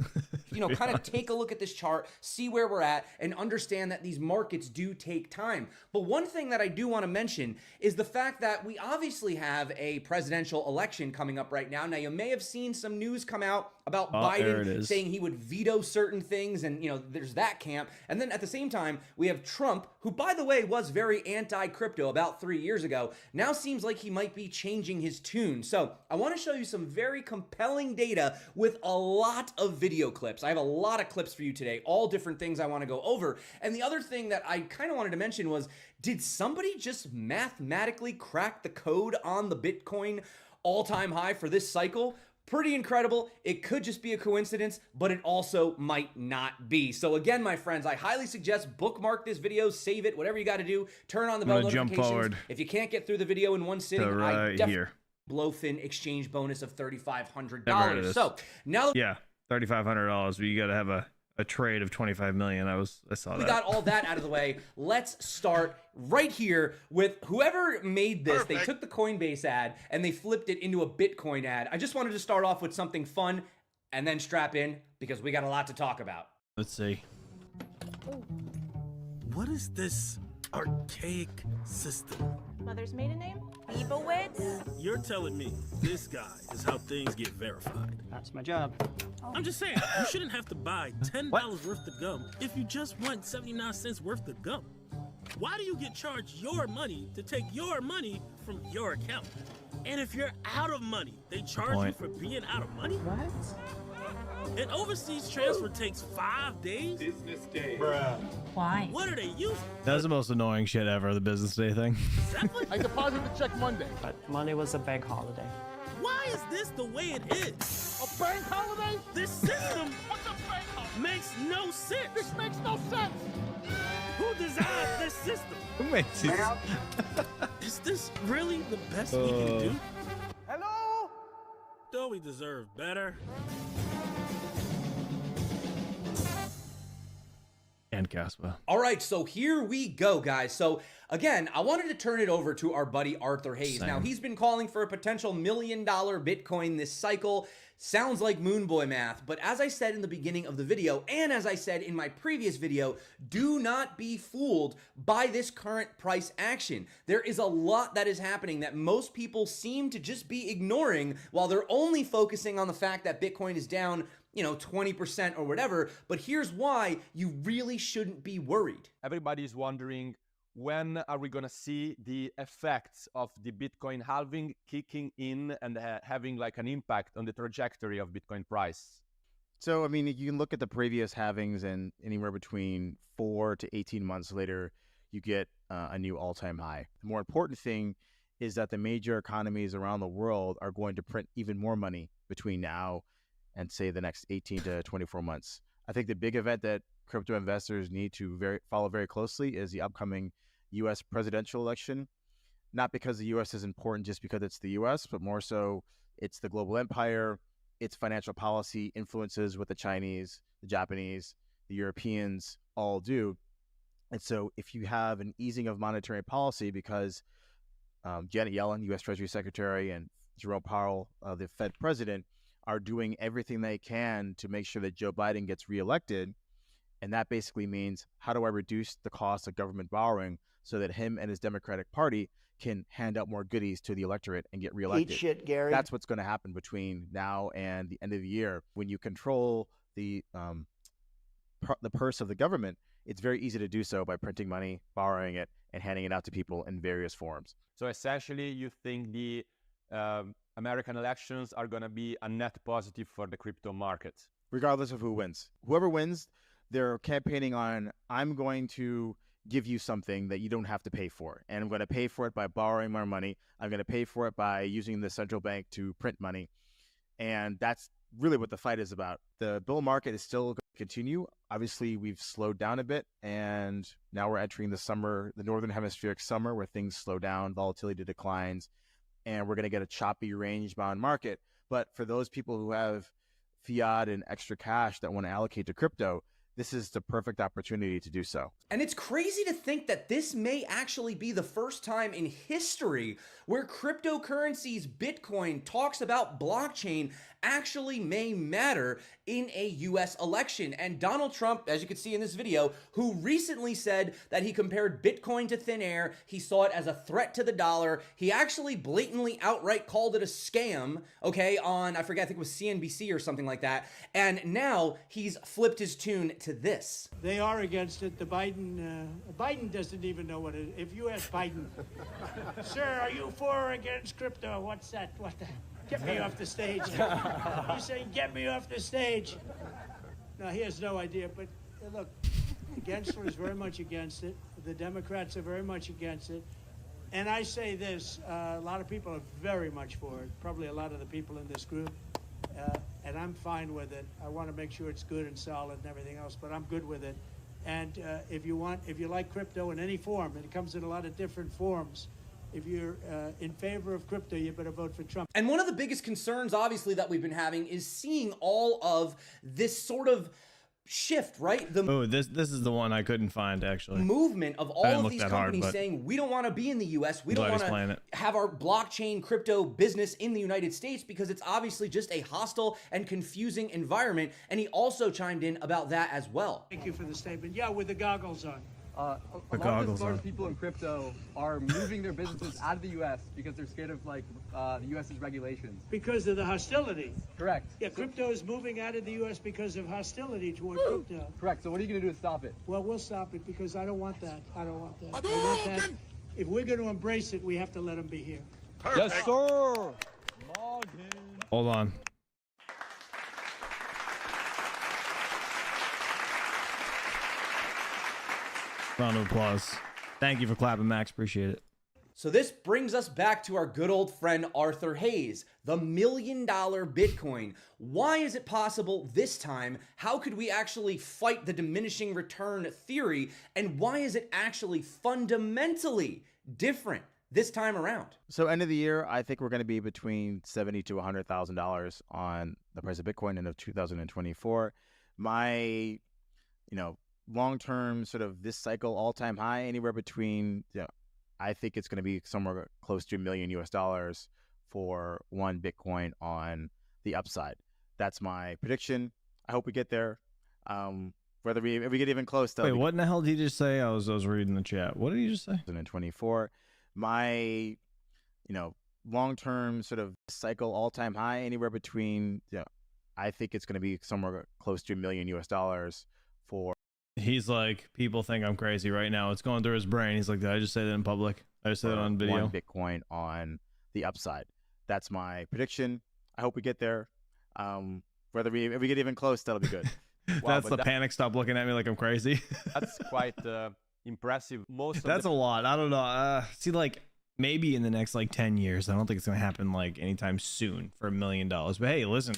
you know, kind of take a look at this chart, see where we're at, and understand that these markets do take time. But one thing that I do want to mention is the fact that we obviously have a presidential election coming up right now. Now, you may have seen some news come out about Biden saying he would veto certain things, and, you know, there's that camp. And then at the same time, we have Trump, who, by the way, was very anti-crypto about 3 years ago, now seems like he might be changing his tune. So I want to show you some very compelling data with a lot of video clips. I have a lot of clips for you today, all different things I want to go over. And the other thing that I kind of wanted to mention was, did somebody just mathematically crack the code on the Bitcoin all-time high for this cycle? Pretty incredible. It could just be a coincidence, but it also might not be. So again, my friends, I highly suggest bookmark this video, save it, whatever you got to do, turn on the bell notifications. If you can't get through the video in one sitting, I definitely Blowfin exchange bonus of $3,500. So now, yeah, $3,500. But you got to have a trade of 25 million. I saw that. We got all that out of the way. Let's start right here with whoever made this. Perfect. They took the Coinbase ad and they flipped it into a Bitcoin ad. I just wanted to start off with something fun and then strap in because we got a lot to talk about. Let's see. What is this archaic system? Mother's maiden name? Leibowitz? You're telling me this guy is how things get verified. That's my job. I'm just saying, you shouldn't have to buy $10 worth of gum if you just want 79 cents worth of gum. Why do you get charged your money to take your money from your account? And if you're out of money, they charge you for being out of money? What? An overseas transfer takes 5 days? Business day. Bruh. Why? What are they using? That's the most annoying shit ever, the business day thing. Exactly. I deposited the check Monday. But Monday was a bank holiday. Why is this the way it is? A bank holiday? This system makes no sense. This makes no sense. Who designed this system? Who makes this? Is this really the best we can do? Hello? Don't we deserve better? And Kaspa. All right, so here we go, guys. So again, I wanted to turn it over to our buddy Arthur Hayes. Same. Now, he's been calling for a potential $1 million Bitcoin this cycle. Sounds like Moonboy math, but as I said in the beginning of the video, and as I said in my previous video, do not be fooled by this current price action. There is a lot that is happening that most people seem to just be ignoring while they're only focusing on the fact that Bitcoin is down 20% or whatever, but here's why you really shouldn't be worried. Everybody is wondering, when are we going to see the effects of the Bitcoin halving kicking in and having like an impact on the trajectory of Bitcoin price? So, I mean, you can look at the previous halvings, and anywhere between 4 to 18 months later, you get a new all-time high. The more important thing is that the major economies around the world are going to print even more money between now and say the next 18 to 24 months. I think the big event that crypto investors need to follow very closely is the upcoming US presidential election. Not because the US is important just because it's the US, but more so it's the global empire, its financial policy influences what the Chinese, the Japanese, the Europeans all do. And so if you have an easing of monetary policy because Janet Yellen, US Treasury Secretary, and Jerome Powell, the Fed president, are doing everything they can to make sure that Joe Biden gets reelected. And that basically means, how do I reduce the cost of government borrowing so that him and his Democratic Party can hand out more goodies to the electorate and get reelected? Eat shit, Gary. That's what's going to happen between now and the end of the year. When you control the purse of the government, it's very easy to do so by printing money, borrowing it, and handing it out to people in various forms. So essentially, you think the American elections are going to be a net positive for the crypto market? Regardless of who wins. Whoever wins, they're campaigning on, I'm going to give you something that you don't have to pay for. And I'm going to pay for it by borrowing more money. I'm going to pay for it by using the central bank to print money. And that's really what the fight is about. The bull market is still going to continue. Obviously, we've slowed down a bit, and now we're entering the summer, the northern hemispheric summer, where things slow down, volatility declines, and we're going to get a choppy range-bound market. But for those people who have fiat and extra cash that want to allocate to crypto, this is the perfect opportunity to do so. And it's crazy to think that this may actually be the first time in history where cryptocurrencies, Bitcoin, talks about blockchain actually may matter in a US election. And Donald Trump, as you can see in this video, who recently said that he compared Bitcoin to thin air, he saw it as a threat to the dollar. He actually blatantly outright called it a scam, okay, on, I forget, I think it was CNBC or something like that. And now he's flipped his tune to this. They are against it. The Biden doesn't even know what it is. If you ask Biden, sir, are you for or against crypto? What's that? What the? Get me off the stage. He's saying, get me off the stage. No, he has no idea. But look, Gensler is very much against it. The Democrats are very much against it. And I say this, a lot of people are very much for it. Probably a lot of the people in this group. And I'm fine with it. I want to make sure it's good and solid and everything else, but I'm good with it. And if you like crypto in any form, and it comes in a lot of different forms, if you're in favor of crypto, you better vote for Trump. And one of the biggest concerns, obviously, that we've been having is seeing all of this sort of shift, right? Oh, this is the one I couldn't find, actually. Movement of all of these companies hard, saying, we don't want to be in the US, we don't want to have our blockchain crypto business in the United States because it's obviously just a hostile and confusing environment. And he also chimed in about that as well. Thank you for the statement. Yeah, with the goggles on. A lot of the smart people in crypto are moving their businesses out of the U.S. because they're scared of the U.S.'s regulations. Because of the hostility. Correct. Yeah, crypto is moving out of the U.S. because of hostility toward crypto. Correct. So what are you going to do to stop it? Well, we'll stop it because I don't want that. I don't want that. I want that. If we're going to embrace it, we have to let them be here. Perfect. Yes, sir. Hold on. Round of applause. Thank you for clapping, Max. Appreciate it. So this brings us back to our good old friend Arthur Hayes, the $1 million Bitcoin. Why is it possible this time? How could we actually fight the diminishing return theory? And why is it actually fundamentally different this time around? So end of the year, I think we're going to be between $70,000 to $100,000 on the price of Bitcoin end of 2024. My, long-term sort of this cycle all-time high, anywhere between, I think it's going to be somewhere close to $1 million US for one Bitcoin on the upside. That's my prediction. I hope we get there. Whether if we get even close to... Wait, what in the hell did he just say? I was reading the chat. What did he just say? 2024. My, long-term sort of cycle all-time high, anywhere between, I think it's going to be somewhere close to $1 million US for... He's like, people think I'm crazy right now. It's going through his brain. He's like, did I just say that in public? Did I just say that on video? One Bitcoin on the upside. That's my prediction. I hope we get there. If we get even close, that'll be good. Wow, That's the panic. Stop looking at me like I'm crazy. That's quite impressive. That's a lot. I don't know. See, like maybe in the next like 10 years. I don't think it's gonna happen like anytime soon for $1 million. But hey, listen,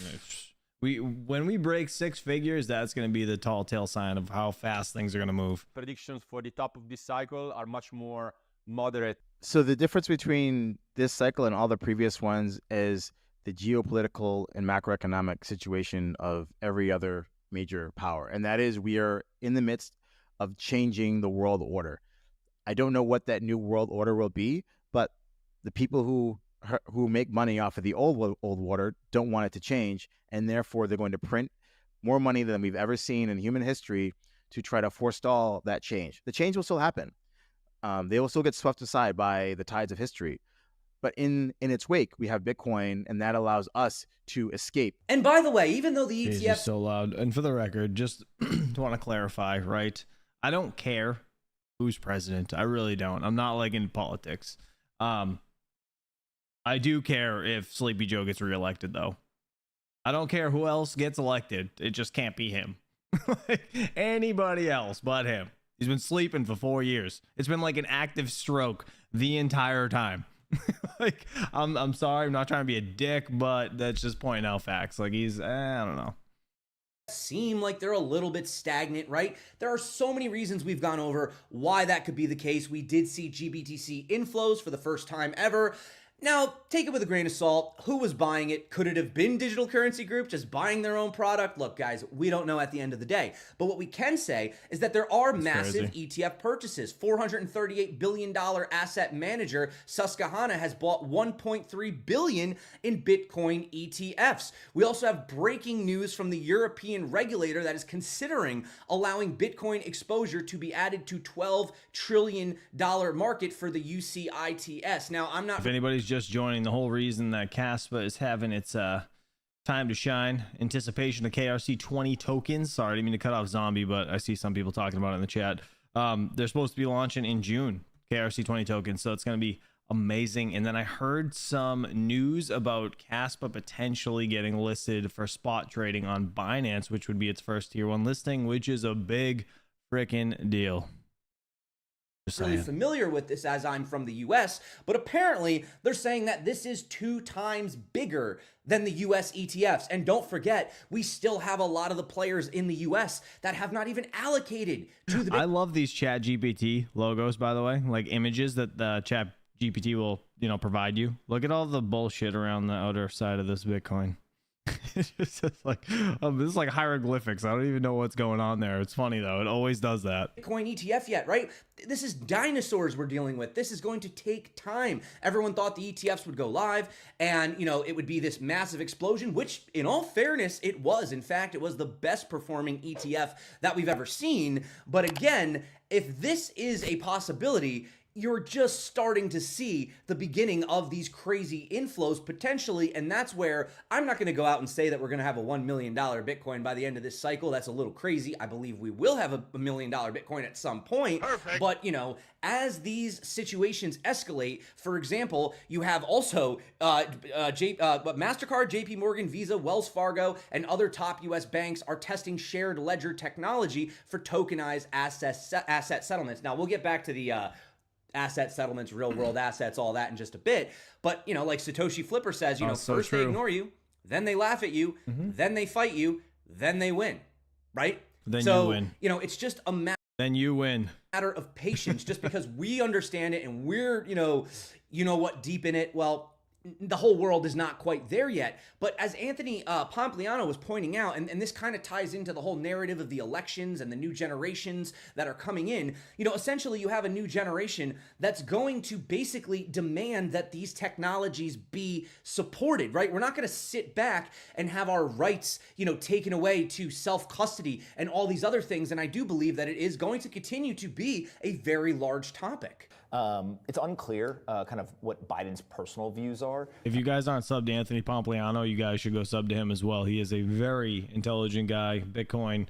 when we break 6 figures, that's gonna be the tall tale sign of how fast things are gonna move. Predictions for the top of this cycle are much more moderate. So the difference between this cycle and all the previous ones is the geopolitical and macroeconomic situation of every other major power. And that is, we are in the midst of changing the world order. I don't know what that new world order will be, but the people who make money off of the old order don't want it to change, and therefore they're going to print more money than we've ever seen in human history to try to forestall that change. The change will still happen. They will still get swept aside by the tides of history. But in its wake, we have Bitcoin, and that allows us to escape. And by the way, even though the Jeez, ETF... you're so loud. And for the record, just want to clarify, right? I don't care who's president. I really don't. I'm not like in politics. I do care if Sleepy Joe gets reelected, though. I don't care who else gets elected. It just can't be him. Like anybody else but him. He's been sleeping for 4 years. It's been like an active stroke the entire time. Like, I'm sorry, I'm not trying to be a dick, but that's just pointing out facts. Like he's, I don't know. Seem like they're a little bit stagnant, right? There are so many reasons we've gone over why that could be the case. We did see GBTC inflows for the first time ever. Now, take it with a grain of salt. Who was buying it? Could it have been Digital Currency Group just buying their own product? Look, guys, we don't know at the end of the day. But what we can say is that there are massive ETF purchases. $438 billion asset manager Susquehanna has bought $1.3 billion in Bitcoin ETFs. We also have breaking news from the European regulator that is considering allowing Bitcoin exposure to be added to $12 trillion market for the UCITS. Now, I'm not... If anybody's just joining, the whole reason that Kaspa is having its time to shine, anticipation of KRC20 tokens. Sorry, I didn't mean to cut off Zombie, but I see some people talking about it in the chat. They're supposed to be launching in June, KRC20 tokens, so it's going to be amazing. And then I heard some news about Kaspa potentially getting listed for spot trading on Binance, which would be its first tier 1 listing, which is a big freaking deal. Really familiar with this as I'm from the US, but apparently they're saying that this is 2 times bigger than the US ETFs. And don't forget, we still have a lot of the players in the US that have not even allocated to the... I love these Chat GPT logos, by the way, like images that the Chat GPT will, provide you. Look at all the bullshit around the outer side of this Bitcoin. It's just like, this is like hieroglyphics. I don't even know what's going on there. It's funny though. It always does that. Bitcoin ETF yet, right? This is dinosaurs we're dealing with. This is going to take time. Everyone thought the ETFs would go live and, it would be this massive explosion, which in all fairness, it was. In fact, it was the best performing ETF that we've ever seen. But again, if this is a possibility, you're just starting to see the beginning of these crazy inflows potentially, and that's where I'm not going to go out and say that we're going to have a $1 million Bitcoin by the end of this cycle. That's a little crazy. I believe we will have a $1 million Bitcoin at some point. Perfect. But, as these situations escalate, for example, you have also MasterCard, JP Morgan, Visa, Wells Fargo, and other top U.S. banks are testing shared ledger technology for tokenized asset settlements. Now, we'll get back to the asset settlements, real world assets, all that in just a bit. But, like Satoshi Flipper says, first they ignore you, then they laugh at you, then they fight you, then they win, right? Then you win. It's just a matter. Then you win. Matter of patience, just because we understand it and we're, what, deep in it. Well, the whole world is not quite there yet. But as Anthony Pompliano was pointing out, and this kind of ties into the whole narrative of the elections and the new generations that are coming in, you know, essentially you have a new generation that's going to basically demand that these technologies be supported, right? We're not going to sit back and have our rights, you know, taken away to self-custody and all these other things. And I do believe that it is going to continue to be a very large topic. It's unclear kind of what Biden's personal views are. If you guys aren't subbed to Anthony Pompliano, you guys should go sub to him as well. He is a very intelligent guy. Bitcoin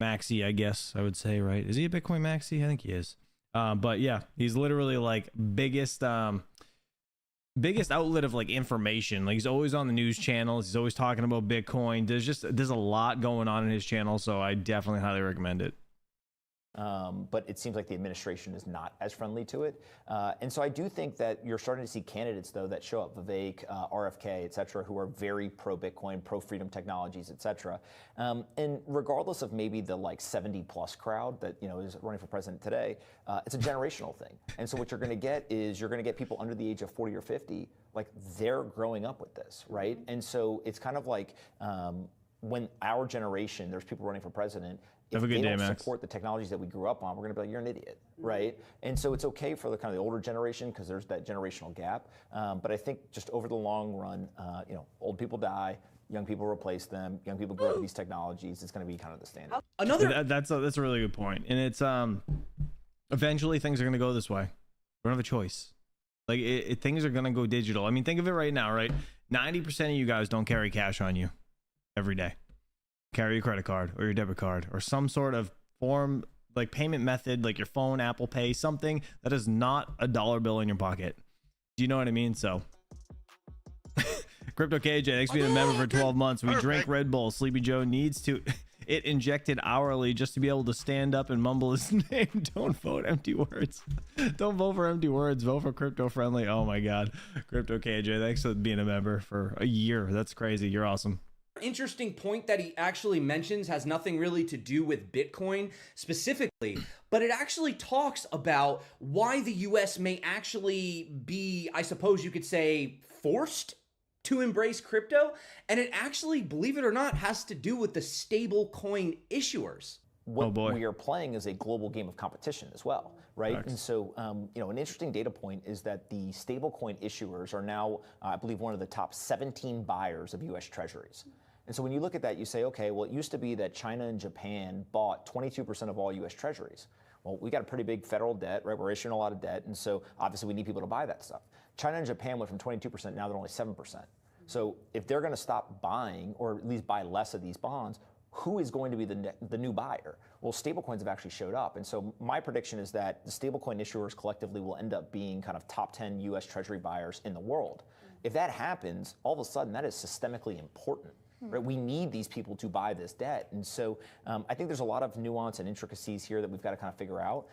maxi, I guess I would say, right? Is he a Bitcoin maxi? I think he is. But yeah, he's literally like biggest outlet of like information. Like he's always on the news channels. He's always talking about Bitcoin. There's a lot going on in his channel, so I definitely highly recommend it. But it seems like the administration is not as friendly to it. And so I do think that you're starting to see candidates, though, that show up, Vivek, RFK, et cetera, who are very pro-Bitcoin, pro-freedom technologies, et cetera. And regardless of maybe the like 70-plus crowd that, you know, is running for president today, it's a generational thing. And so what you're going to get is you're going to get people under the age of 40 or 50, like they're growing up with this, right? And so it's kind of like when our generation, there's people running for president, if Have a good they day, don't Max. support the technologies that we grew up on, we're going to be like, you're an idiot, right? And so it's okay for the kind of the older generation because there's that generational gap. But I think just over the long run, you know, old people die, young people replace them, young people grow up with these technologies. It's going to be kind of the standard. That's a really good point. And it's eventually things are going to go this way. We don't have a choice. Like things are going to go digital. I mean, think of it right now, right? 90% of you guys don't carry cash on you every day. Carry your credit card or your debit card or some sort of form, like payment method, like your phone, Apple Pay, something that is not a dollar bill in your pocket. Do you know what I mean? So Crypto KJ, thanks for being a member for 12 months. We drink Red Bull. Sleepy Joe needs to it injected hourly just to be able to stand up and mumble his name. Don't vote empty words. Don't vote for empty words. Vote for crypto friendly. Oh my God. Crypto KJ, thanks for being a member for a year. That's crazy. You're awesome. Interesting point that he actually mentions has nothing really to do with Bitcoin specifically, but it actually talks about why the US may actually be, I suppose you could say, forced to embrace crypto. And it actually, believe it or not, has to do with the stable coin issuers. What we are playing is a global game of competition as well, right? Thanks. And so, you know, an interesting data point is that the stablecoin issuers are now, I believe, one of the top 17 buyers of U.S. Treasuries. And so when you look at that, you say, okay, well, it used to be that China and Japan bought 22% of all U.S. Treasuries. Well, we got a pretty big federal debt, right? We're issuing a lot of debt, and so obviously we need people to buy that stuff. China and Japan went from 22%, now they're only 7%. So if they're going to stop buying, or at least buy less of these bonds, who is going to be the new buyer? Well, stablecoins have actually showed up. And so my prediction is that the stablecoin issuers collectively will end up being kind of top 10 U.S. Treasury buyers in the world. If that happens, all of a sudden that is systemically important. Right? We need these people to buy this debt. And so I think there's a lot of nuance and intricacies here that we've got to kind of figure out.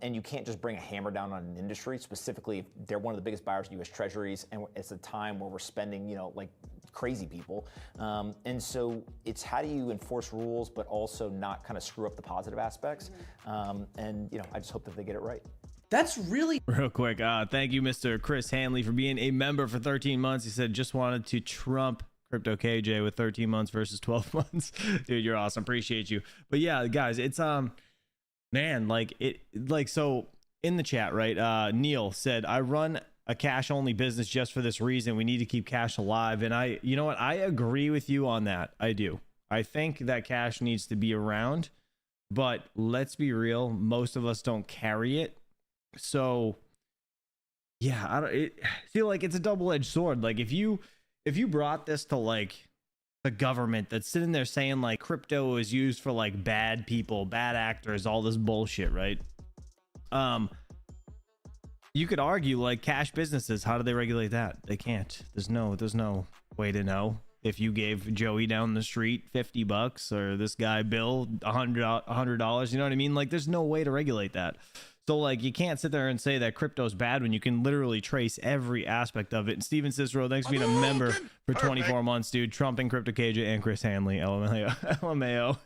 And you can't just bring a hammer down on an industry, specifically if they're one of the biggest buyers of U.S. Treasuries, and it's a time where we're spending, you know, like crazy people. And so it's how do you enforce rules, but also not kind of screw up the positive aspects. And, you know, I just hope that they get it right. That's really real quick. Thank you, Mr. Chris Hanley, for being a member for 13 months. He said, just wanted to trump Crypto KJ with 13 months versus 12 months. Dude, you're awesome. Appreciate you. But yeah, guys, it's man, like so in the chat, right? Neil said, I run a cash only business just for this reason. We need to keep cash alive. And you know what? I agree with you on that. I do. I think that cash needs to be around, but let's be real. Most of us don't carry it. So yeah, I feel like it's a double-edged sword. Like if you brought this to like the government that's sitting there saying like crypto is used for like bad people, bad actors, all this bullshit, right? You could argue like cash businesses, how do they regulate that? They can't. There's no way to know. If you gave Joey down the street $50 or this guy Bill $100, you know what I mean? Like there's no way to regulate that. So like you can't sit there and say that crypto's bad when you can literally trace every aspect of it. And Steven Cicero, thanks for being a member for 24 months, dude. Trumping Crypto KJ and Chris Hanley, LMAO.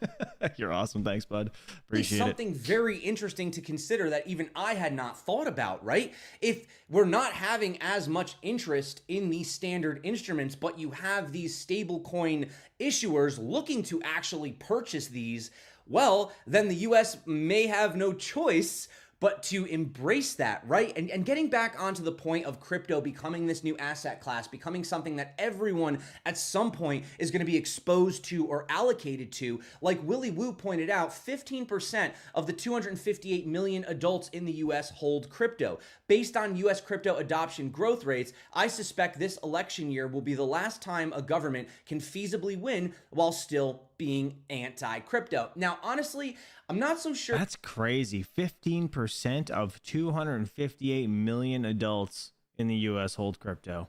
You're awesome. Thanks, bud. Appreciate something very interesting to consider that even I had not thought about, right? If we're not having as much interest in these standard instruments, but you have these stablecoin issuers looking to actually purchase these, well, then the US may have no choice but to embrace that, right? And getting back onto the point of crypto becoming this new asset class, becoming something that everyone at some point is going to be exposed to or allocated to, like Willie Woo pointed out, 15% of the 258 million adults in the US hold crypto. Based on US crypto adoption growth rates, I suspect this election year will be the last time a government can feasibly win while still being anti-crypto. Now, honestly, I'm not so sure. That's crazy. 15% of 258 million adults in the US hold crypto.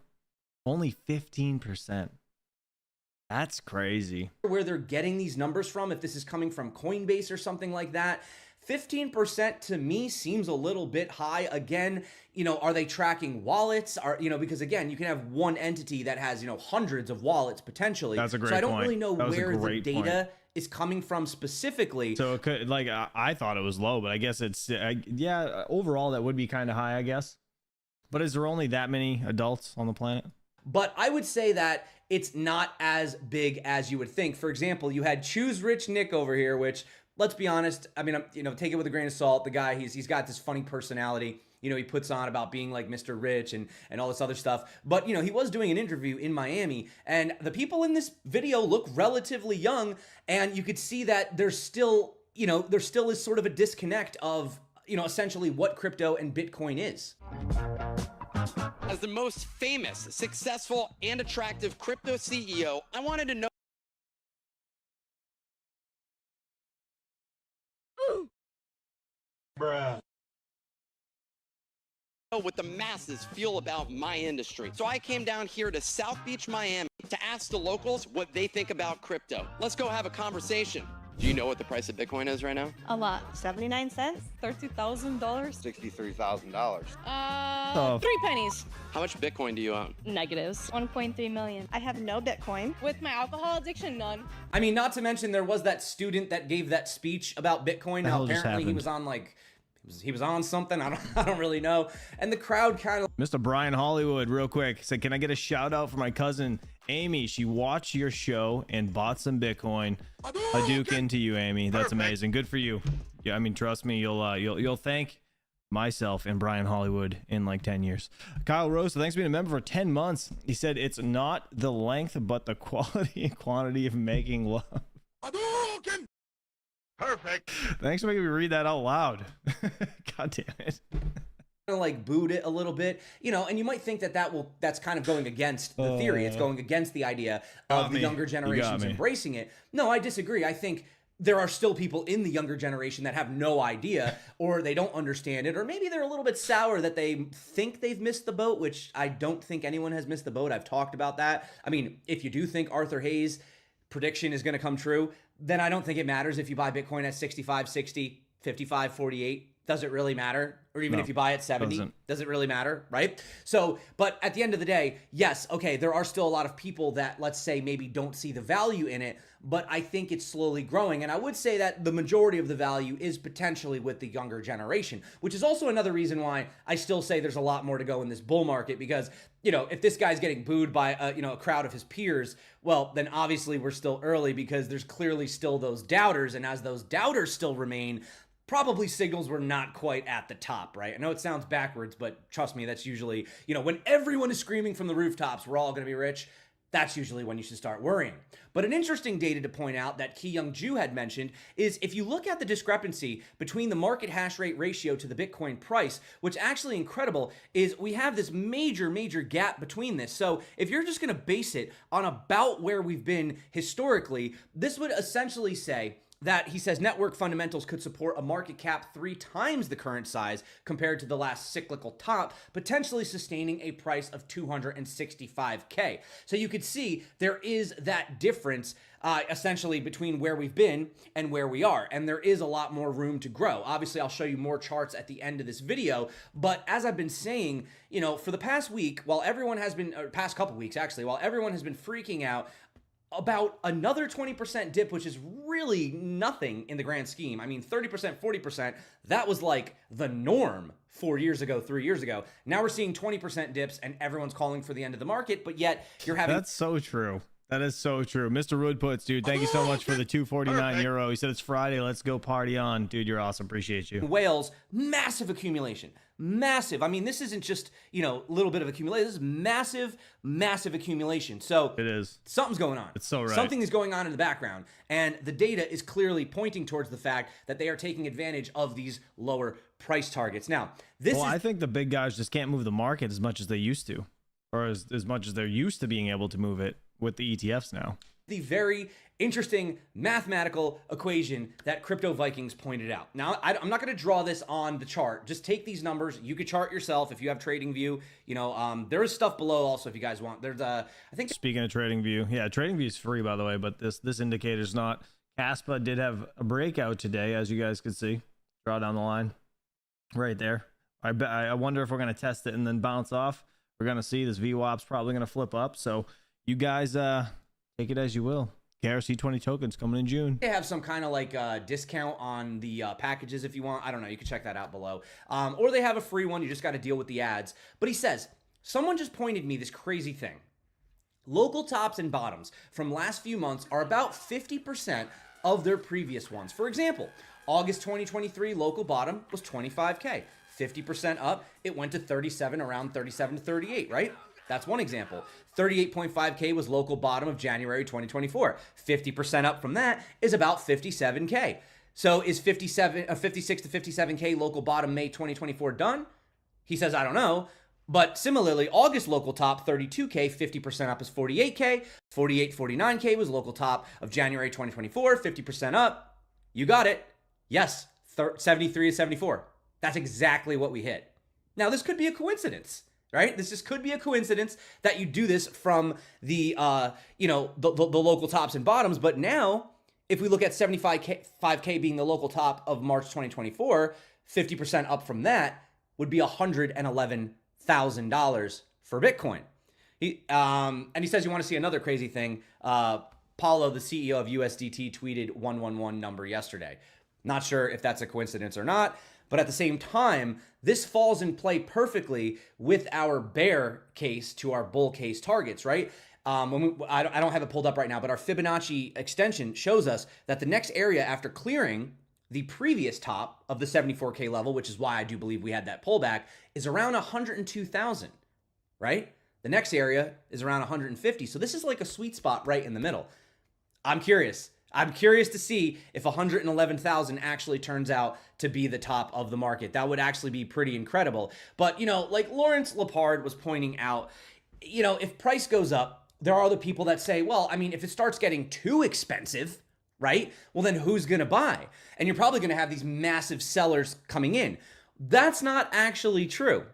Only 15%. That's crazy. Where they're getting these numbers from, if this is coming from Coinbase or something like that. 15% to me seems a little bit high. Again, are they tracking wallets? Because again, you can have one entity that has, hundreds of wallets potentially. That's a great point. So I don't point. really know where the data point. is coming from specifically. So it could, like, I thought it was low, but I guess it's, yeah, overall that would be kind of high, I guess. But is there only that many adults on the planet? But I would say that it's not as big as you would think. For example, you had Choose Rich Nick over here, which, let's be honest, I mean, take it with a grain of salt. The guy, he's got this funny personality. He puts on about being like Mr. Rich and all this other stuff. But, he was doing an interview in Miami, and the people in this video look relatively young, and you could see that there still is sort of a disconnect of, essentially what crypto and Bitcoin is. As the most famous, successful, and attractive crypto CEO, I wanted to know. Bruh. What the masses feel about my industry. So I came down here to South Beach, Miami to ask the locals what they think about crypto. Let's go have a conversation. Do you know what the price of Bitcoin is right now? A lot. 79 cents? $30,000? $63,000. 3 pennies. How much Bitcoin do you own? Negatives. 1.3 million. I have no Bitcoin. With my alcohol addiction, none. I mean, not to mention there was that student that gave that speech about Bitcoin. Now apparently he was on he was on something. I don't really know. And the crowd kind of. Mr. Brian Hollywood, real quick, said, can I get a shout out for my cousin Amy? She watched your show and bought some Bitcoin. A Duke into you, Amy. That's amazing. Good for you. Yeah, I mean, trust me, you'll thank myself and Brian Hollywood in like 10 years. Kyle Rose, thanks for being a member for 10 months. He said it's not the length, but the quality and quantity of making love. Perfect. Thanks for making me read that out loud. God damn it. Like booed it a little bit, and you might think that's kind of going against the theory. It's going against the idea of the younger generations embracing it. No, I disagree. I think there are still people in the younger generation that have no idea, or they don't understand it, or maybe they're a little bit sour that they think they've missed the boat, which I don't think anyone has missed the boat. I've talked about that. I mean, if you do think Arthur Hayes' prediction is going to come true, then I don't think it matters if you buy Bitcoin at 65, 60, 55, 48. Does it really matter? Or even if you buy at 70, does it really matter, right? So, but at the end of the day, yes, okay, there are still a lot of people that, let's say, maybe don't see the value in it, but I think it's slowly growing. And I would say that the majority of the value is potentially with the younger generation, which is also another reason why I still say there's a lot more to go in this bull market, because, if this guy's getting booed by a crowd of his peers, well, then obviously we're still early, because there's clearly still those doubters. And as those doubters still remain, probably signals we're not quite at the top, right? I know it sounds backwards, but trust me, that's usually, when everyone is screaming from the rooftops, we're all going to be rich, that's usually when you should start worrying. But an interesting data to point out that Ki Young Ju had mentioned is if you look at the discrepancy between the market hash rate ratio to the Bitcoin price, which actually incredible, is we have this major gap between this. So if you're just going to base it on about where we've been historically, this would essentially say that he says network fundamentals could support a market cap 3 times the current size compared to the last cyclical top, potentially sustaining a price of $265K. So you could see there is that difference essentially between where we've been and where we are. And there is a lot more room to grow. Obviously, I'll show you more charts at the end of this video. But as I've been saying, you know, for the past week, while everyone has been, or past couple weeks actually, while everyone has been freaking out about another 20% dip, which is really nothing in the grand scheme. I mean, 30%, 40%, that was like the norm 4 years ago, 3 years ago. Now we're seeing 20% dips and everyone's calling for the end of the market, but yet you're having... That's so true. That is so true. Mr. Woodputs, dude, thank you so much for the 249 euro. He said it's Friday. Let's go party on. Dude, you're awesome. Appreciate you. Whales, massive accumulation. Massive. I mean, this isn't just, you know, a little bit of accumulation. This is massive, massive accumulation. So it is. Something's going on. It's so right. Something is going on in the background. And the data is clearly pointing towards the fact that they are taking advantage of these lower price targets. Now, I think the big guys just can't move the market as much as they used to, or as much as they're used to being able to move it with the ETFs now. The very interesting mathematical equation that Crypto Vikings pointed out. Now, I'm not going to draw this on the chart. Just take these numbers. You could chart yourself if you have TradingView. You know, there is stuff below also if you guys want. There's I think. Speaking of TradingView, yeah, TradingView is free by the way, but this indicator's not. Kaspa did have a breakout today, as you guys could see. Draw down the line, right there. I wonder if we're going to test it and then bounce off. We're going to see this VWAP's probably going to flip up. So you guys take it as you will. KRC20 tokens coming in June. They have some kind of like discount on the packages if you want. I don't know. You can check that out below. Or they have a free one. You just got to deal with the ads. But he says, someone just pointed me this crazy thing. Local tops and bottoms from last few months are about 50% of their previous ones. For example, August 2023 local bottom was 25K. 50% up, it went to 37, around 37 to 38, right? That's one example. 38.5K was local bottom of January 2024. 50% up from that is about 57K. So is 56 to 57K local bottom May 2024 done? He says, I don't know. But similarly, August local top 32K, 50% up is 48K. 49K was local top of January 2024, 50% up. You got it. Yes, 73 to 74. That's exactly what we hit. Now, this could be a coincidence, right? This just could be a coincidence that you do this from the, you know, the local tops and bottoms. But now, if we look at 75K being the local top of March 2024, 50% up from that would be $111,000 for Bitcoin. And he says, you want to see another crazy thing? Paulo, the CEO of USDT, tweeted 111 number yesterday. Not sure if that's a coincidence or not. But at the same time, this falls in play perfectly with our bear case to our bull case targets, right? I don't have it pulled up right now, but our Fibonacci extension shows us that the next area after clearing the previous top of the 74K level, which is why I do believe we had that pullback, is around 102,000, right? The next area is around 150. So this is like a sweet spot right in the middle. I'm curious. I'm curious to see if 111,000 actually turns out to be the top of the market. That would actually be pretty incredible. But, you know, like Lawrence Lepard was pointing out, you know, if price goes up, there are other people that say, well, I mean, if it starts getting too expensive, right? Well, then who's going to buy? And you're probably going to have these massive sellers coming in. That's not actually true.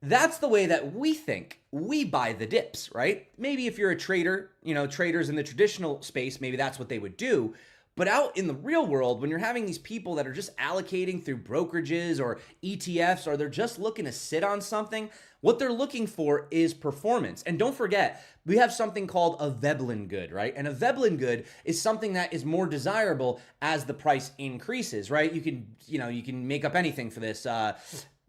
That's the way that we think we buy the dips, right? Maybe if you're a trader, you know, traders in the traditional space, maybe that's what they would do. But out in the real world, when you're having these people that are just allocating through brokerages or ETFs, or they're just looking to sit on something, what they're looking for is performance. And don't forget, we have something called a Veblen good, right? And a Veblen good is something that is more desirable as the price increases, right? You can make up anything for this.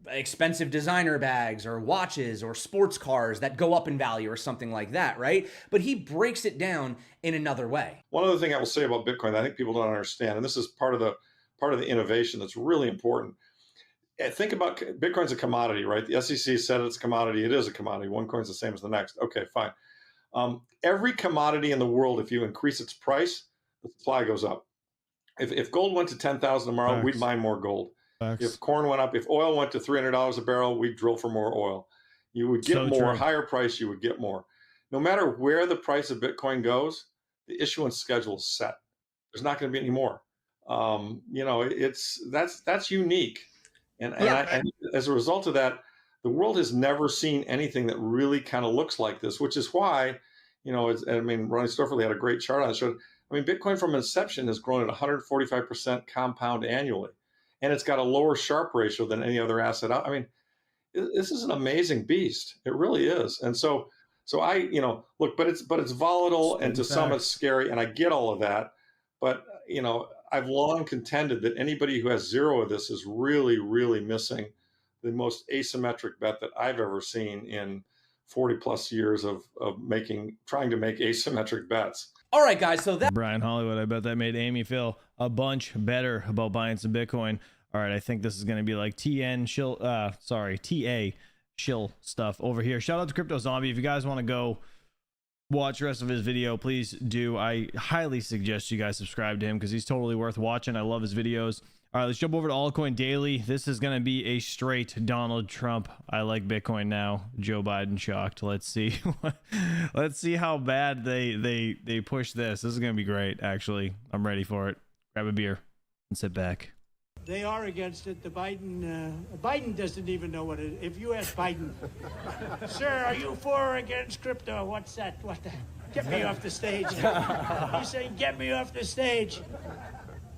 Expensive designer bags or watches or sports cars that go up in value or something like that, right? But he breaks it down in another way. One other thing I will say about Bitcoin that I think people don't understand, and this is part of the innovation that's really important. Think about Bitcoin's a commodity, right? The SEC said it's a commodity. It is a commodity. One coin's the same as the next. Okay, fine. Every commodity in the world, if you increase its price, the supply goes up. If gold went to 10,000 tomorrow, we'd mine more gold. If corn went up, if oil went to $300 a barrel, we'd drill for more oil. You would get more, higher price, you would get more. No matter where the price of Bitcoin goes, the issuance schedule is set. There's not going to be any more. that's unique. And as a result of that, the world has never seen anything that really kind of looks like this, which is why, Ronnie Stofferle had a great chart on it. Showed, Bitcoin from inception has grown at 145% compound annually, and it's got a lower Sharpe ratio than any other asset. This is an amazing beast. It really is. And so look, but it's volatile, and to some it's scary, and I get all of that. But I've long contended that anybody who has zero of this is really, really missing the most asymmetric bet that I've ever seen in 40 plus years of trying to make asymmetric bets. All right, guys. So that Brian Hollywood, I bet that made Amy feel a bunch better about buying some Bitcoin. All right, I think this is going to be like TA shill stuff over here. Shout out to Crypto Zombie. If you guys want to go watch the rest of his video, please do. I highly suggest you guys subscribe to him because he's totally worth watching. I love his videos. All right, let's jump over to Altcoin Daily. This is going to be a straight Donald Trump. I like Bitcoin now. Joe Biden shocked. Let's see. Let's see how bad they push this. This is going to be great, actually. I'm ready for it. Grab a beer and sit back. They are against it. The Biden doesn't even know what it is. If you ask Biden, sir, are you for or against crypto? What's that? What the? Get me off the stage. He's saying, get me off the stage.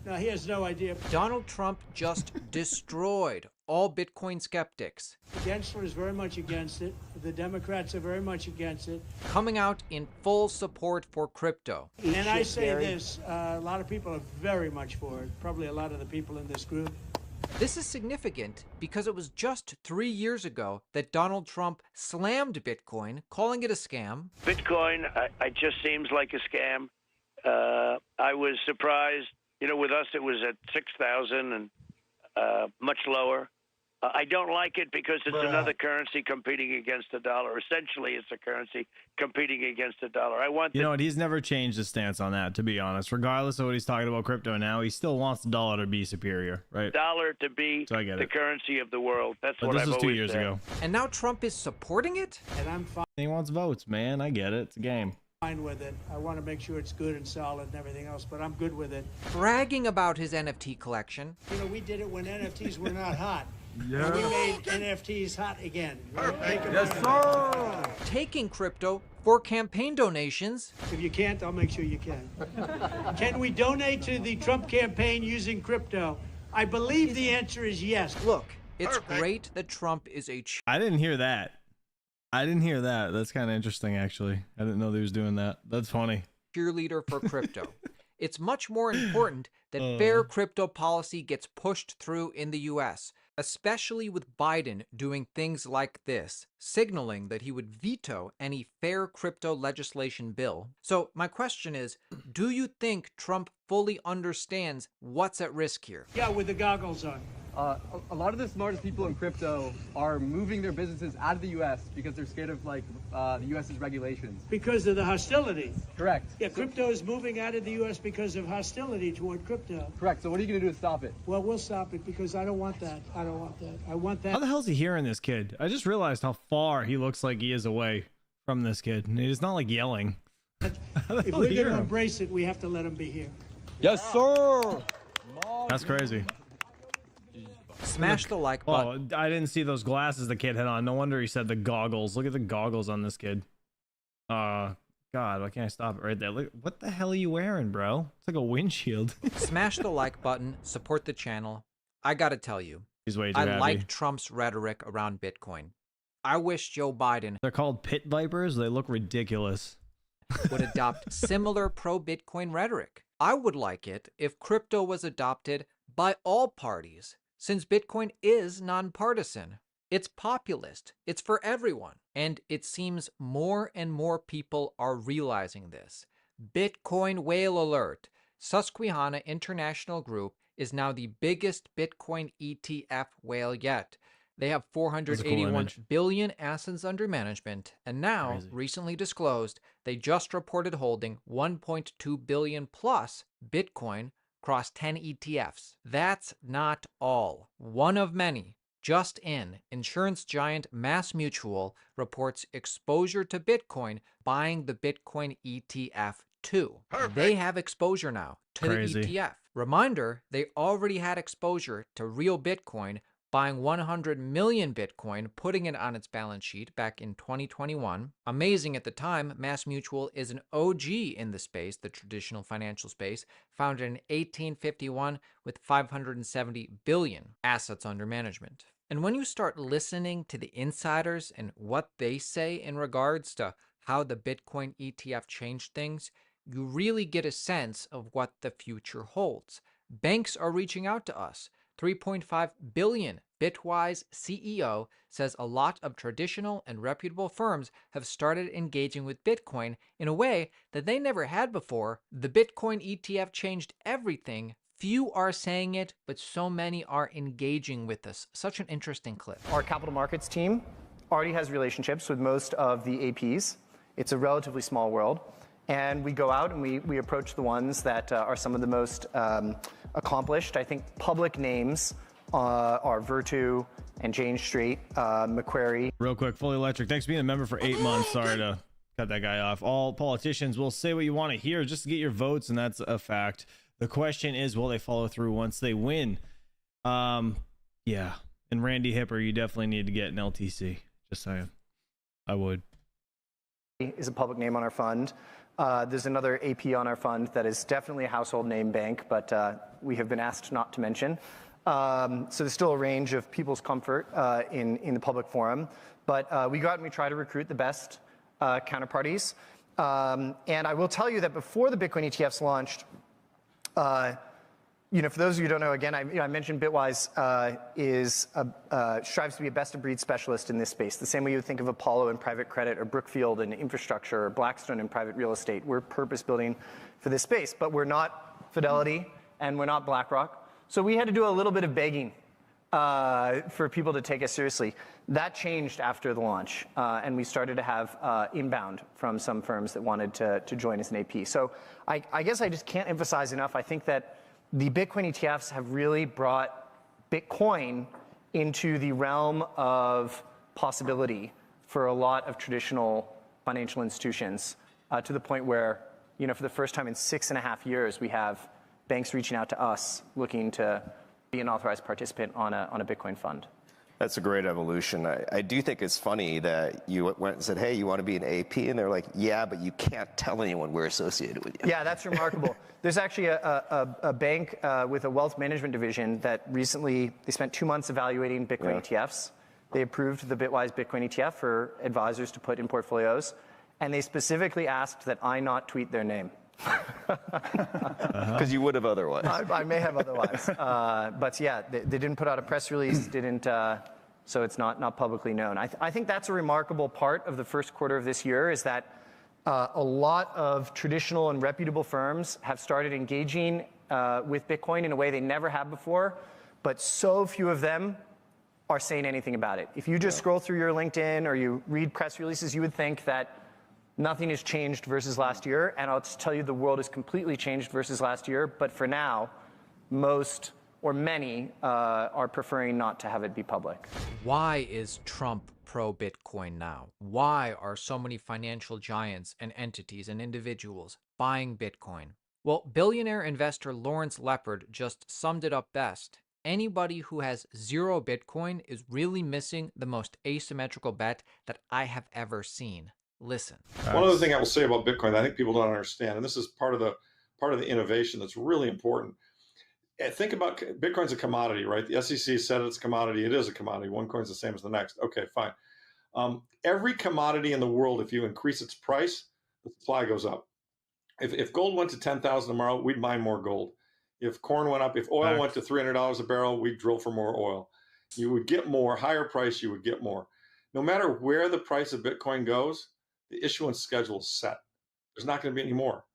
No, he has no idea. Donald Trump just destroyed all Bitcoin skeptics. The Gensler is very much against it. The Democrats are very much against it. Coming out in full support for crypto. And I say this, a lot of people are very much for it. Probably a lot of the people in this group. This is significant because it was just 3 years ago that Donald Trump slammed Bitcoin, calling it a scam. Bitcoin, it just seems like a scam. I was surprised. With us, it was at 6,000 and much lower. I don't like it because it's another currency competing against the dollar. Essentially, it's a currency competing against the dollar. You know what? He's never changed his stance on that, to be honest. Regardless of what he's talking about crypto now, he still wants the dollar to be superior, right? Dollar to be the currency of the world. That's what I've always said. This was 2 years ago. And now Trump is supporting it? And I'm fine. He wants votes, man. I get it. It's a game. Fine with it. I want to make sure it's good and solid and everything else, but I'm good with it. Bragging about his NFT collection. We did it when NFTs were not hot. Yeah. We made NFTs hot again. Yes, sir. Taking crypto for campaign donations. If you can't, I'll make sure you can. Can we donate to the Trump campaign using crypto? I believe the answer is yes. Look, it's great that Trump is a... I didn't hear that. That's kind of interesting, actually. I didn't know that he was doing that. That's funny. Cheerleader for crypto. It's much more important that fair crypto policy gets pushed through in the U.S., especially with Biden doing things like this, signaling that he would veto any fair crypto legislation bill. So my question is, do you think Trump fully understands what's at risk here? Yeah, with the goggles on. A lot of the smartest people in crypto are moving their businesses out of the U.S. because they're scared of the U.S.'s regulations. Because of the hostility. Correct. Yeah, crypto is moving out of the U.S. because of hostility toward crypto. Correct. So what are you going to do to stop it? Well, we'll stop it because I don't want that. I want that. How the hell is he hearing this kid? I just realized how far he looks like he is away from this kid. He's not like yelling. If we're going to embrace it, we have to let him be here. Yes, sir. That's crazy. Smash the like button. Oh, I didn't see those glasses the kid had on. No wonder he said the goggles. Look at the goggles on this kid. God, why can't I stop it right there? Look, what the hell are you wearing, bro? It's like a windshield. Smash the like button. Support the channel. I gotta tell you, he's way too I happy. like Trump's rhetoric around Bitcoin. I wish Joe Biden... They're called pit vipers. They look ridiculous. ...would adopt similar pro-Bitcoin rhetoric. I would like it if crypto was adopted by all parties, since Bitcoin is nonpartisan. It's populist. It's for everyone. And it seems more and more people are realizing this. Bitcoin whale alert. Susquehanna International Group is now the biggest Bitcoin ETF whale yet. They have 481 billion assets under management, and now, recently disclosed, they just reported holding 1.2 billion plus Bitcoin across 10 ETFs. That's not all. One of many. Just in, insurance giant MassMutual reports exposure to Bitcoin, buying the Bitcoin ETF too. They have exposure now to Crazy. the ETF. Reminder, they already had exposure to real Bitcoin, buying 100 million Bitcoin, putting it on its balance sheet back in 2021. Amazing at the time, MassMutual is an OG in the space, the traditional financial space, founded in 1851 with 570 billion assets under management. And when you start listening to the insiders and what they say in regards to how the Bitcoin ETF changed things, you really get a sense of what the future holds. Banks are reaching out to us. 3.5 billion. Bitwise CEO says a lot of traditional and reputable firms have started engaging with Bitcoin in a way that they never had before. The Bitcoin ETF changed everything. Few are saying it, but so many are engaging with us. Such an interesting clip. Our capital markets team already has relationships with most of the APs. It's a relatively small world. And we go out and we approach the ones that are some of the most accomplished. I think public names are Virtu and Jane Street, Macquarie. Real quick, Fully Electric, thanks for being a member for 8 months. Sorry to cut that guy off. All politicians will say what you want to hear just to get your votes, and that's a fact. The question is, will they follow through once they win? Yeah. And Randy Hipper, you definitely need to get an LTC. Just saying. I would. Is a public name on our fund. There's another AP on our fund that is definitely a household name bank, but we have been asked not to mention. So there's still a range of people's comfort in the public forum. But we go out and we try to recruit the best counterparties. And I will tell you that before the Bitcoin ETFs launched, you know, for those of you who don't know, again, I mentioned Bitwise strives to be a best-of-breed specialist in this space. The same way you would think of Apollo in private credit, or Brookfield in infrastructure, or Blackstone in private real estate. We're purpose-building for this space, but we're not Fidelity and we're not BlackRock. So we had to do a little bit of begging for people to take us seriously. That changed after the launch, and we started to have inbound from some firms that wanted to join as an AP. So I guess I just can't emphasize enough. I think that the Bitcoin ETFs have really brought Bitcoin into the realm of possibility for a lot of traditional financial institutions, to the point where, you know, for the first time in 6.5 years, we have banks reaching out to us looking to be an authorized participant on a Bitcoin fund. That's a great evolution. I do think it's funny that you went and said, hey, you want to be an AP? And they're like, yeah, but you can't tell anyone we're associated with you. Yeah, that's remarkable. There's actually a bank with a wealth management division that recently, they spent 2 months evaluating Bitcoin ETFs. They approved the Bitwise Bitcoin ETF for advisors to put in portfolios. And they specifically asked that I not tweet their name. Because you would have otherwise. I may have otherwise. But yeah, they didn't put out a press release, so it's not publicly known. I think that's a remarkable part of the first quarter of this year, is that a lot of traditional and reputable firms have started engaging with Bitcoin in a way they never have before, but so few of them are saying anything about it. If you just scroll through your LinkedIn or you read press releases, you would think that nothing has changed versus last year, and I'll just tell you the world has completely changed versus last year, but for now, most or many are preferring not to have it be public. Why is Trump pro-Bitcoin now? Why are so many financial giants and entities and individuals buying Bitcoin? Well, billionaire investor Lawrence Leopard just summed it up best. Anybody who has 0 Bitcoin is really missing the most asymmetrical bet that I have ever seen. Listen. One other thing I will say about Bitcoin that I think people don't understand, and this is part of the innovation that's really important. Think about Bitcoin's a commodity, right? The SEC said it's a commodity. It is a commodity. One coin's the same as the next. Okay, fine. Every commodity in the world, if you increase its price, the supply goes up. If gold went to 10,000 tomorrow, we'd mine more gold. If corn went up, if oil went to $300 a barrel, we'd drill for more oil. You would get more. Higher price, you would get more. No matter where the price of Bitcoin goes, the issuance schedule is set. There's not going to be any more.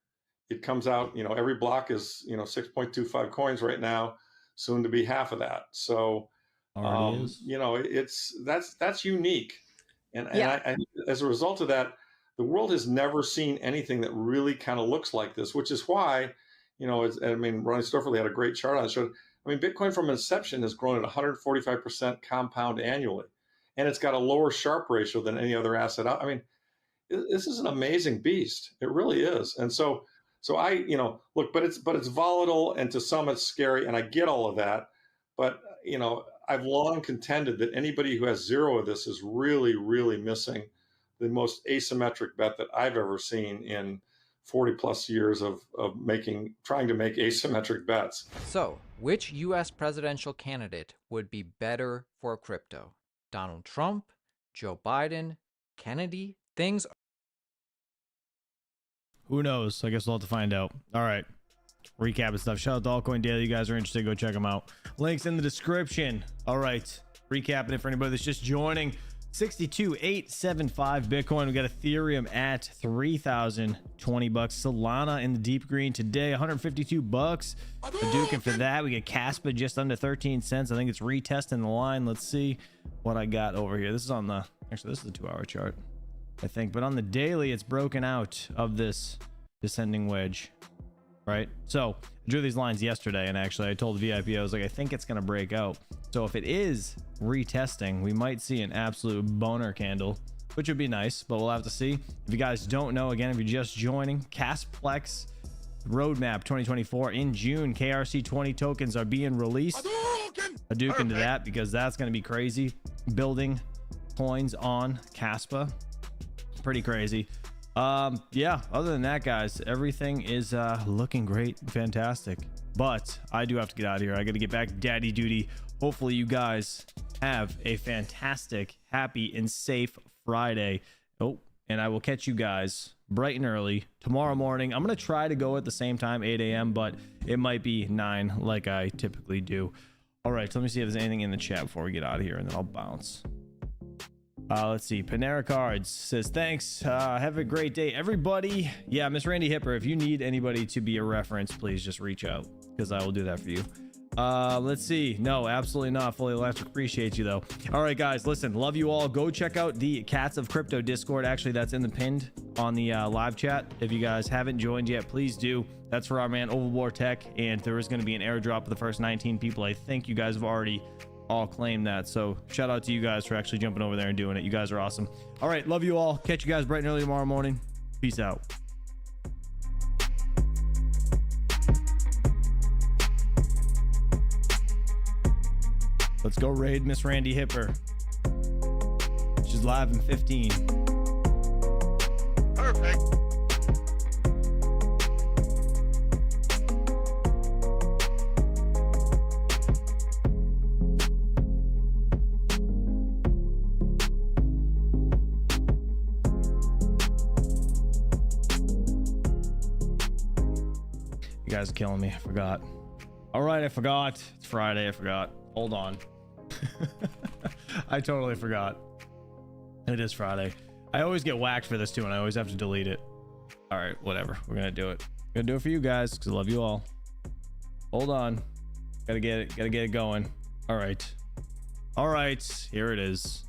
It comes out, you know, every block is, you know, 6.25 coins right now, soon to be half of that. So, you know, that's unique. And I, as a result of that, the world has never seen anything that really kind of looks like this, which is why, you know, I mean, Ronnie Stofferly had a great chart on it. Showed, I mean, Bitcoin from inception has grown at 145% compound annually, and it's got a lower Sharpe ratio than any other asset. I mean, this is an amazing beast. It really is. And so So look, but it's volatile, and to some it's scary, and I get all of that. But I've long contended that anybody who has zero of this is really, really missing the most asymmetric bet that I've ever seen in 40 plus years of trying to make asymmetric bets. So, which U.S. presidential candidate would be better for crypto? Donald Trump, Joe Biden, Kennedy? Who knows? I guess we'll have to find out. All right. Recap and stuff. Shout out to Altcoin Daily. You guys are interested, go check them out. Links in the description. All right. Recapping it for anybody that's just joining. 62,875 Bitcoin. We got Ethereum at 3,020 bucks. Solana in the deep green today, 152 bucks. Duking for that. We got Kaspa just under 13 cents. I think it's retesting the line. Let's see what I got over here. This is on the, actually, this is the 2-hour chart, I think. But on the daily, it's broken out of this descending wedge, right? So I drew these lines yesterday, and actually I told VIP, I was like, I think it's going to break out. So if it is retesting, we might see an absolute boner candle, which would be nice, but we'll have to see. If you guys don't know, again, if you're just joining, Casplex Roadmap 2024 in June, KRC20 tokens are being released. A duke into that, because that's going to be crazy. Building coins on Kaspa. Pretty crazy. Yeah, other than that, guys, everything is looking great, fantastic. But I do have to get out of here. I got to get back to daddy duty. Hopefully you guys have a fantastic, happy, and safe Friday. Oh, and I will catch you guys bright and early tomorrow morning. I'm going to try to go at the same time, 8 a.m., but it might be 9 like I typically do. All right, so let me see if there's anything in the chat before we get out of here, and then I'll bounce. Let's see. Panera Cards says, thanks. Have a great day, everybody. Yeah, Miss Randy Hipper, if you need anybody to be a reference, please just reach out, because I will do that for you. Let's see. No, absolutely not. Fully Electric. Appreciate you, though. All right, guys, listen, love you all. Go check out the Cats of Crypto Discord. Actually, that's in the pinned on the live chat. If you guys haven't joined yet, please do. That's for our man Overboard Tech, and there is going to be an airdrop for the first 19 people. I think you guys have already all claim that, so shout out to you guys for actually jumping over there and doing it. You guys are awesome. All right, love you all. Catch you guys bright and early tomorrow morning. Peace out. Let's go raid Miss Randy Hipper. She's live in 15. Perfect. You guys are killing me. I forgot. All right, I forgot. It's Friday. I forgot. Hold on. I totally forgot. It is Friday. I always get whacked for this too, and I always have to delete it. All right, whatever. We're gonna do it. Gonna do it for you guys because I love you all. Hold on. Gotta get it going. All right. All right. Here it is.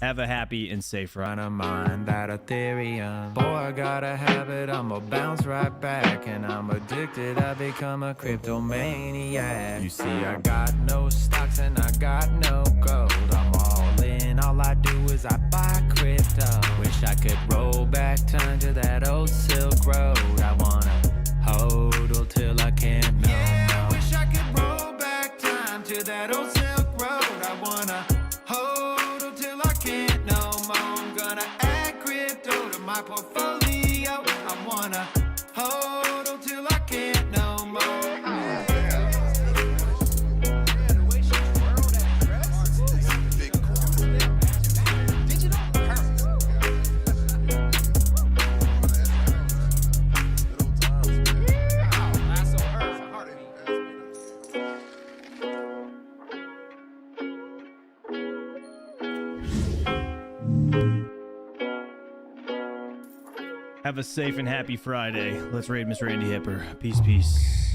Have a happy and safe ride. On mind that Ethereum. Boy, I got a habit, I'ma bounce right back. And I'm addicted, I become a cryptomaniac. You see, I got no stocks and I got no gold. I'm all in, all I do is I buy crypto. Wish I could roll back time to that old Silk Road. I wanna hodl till I can't no more. Wish I could roll back time to that old Silk Road. I wanna hodl till I can't no more. I'm gonna add crypto to my portfolio. I wanna hodl till I can't no more. Have a safe and happy Friday. Let's raid Miss Randy Hipper. Peace, peace.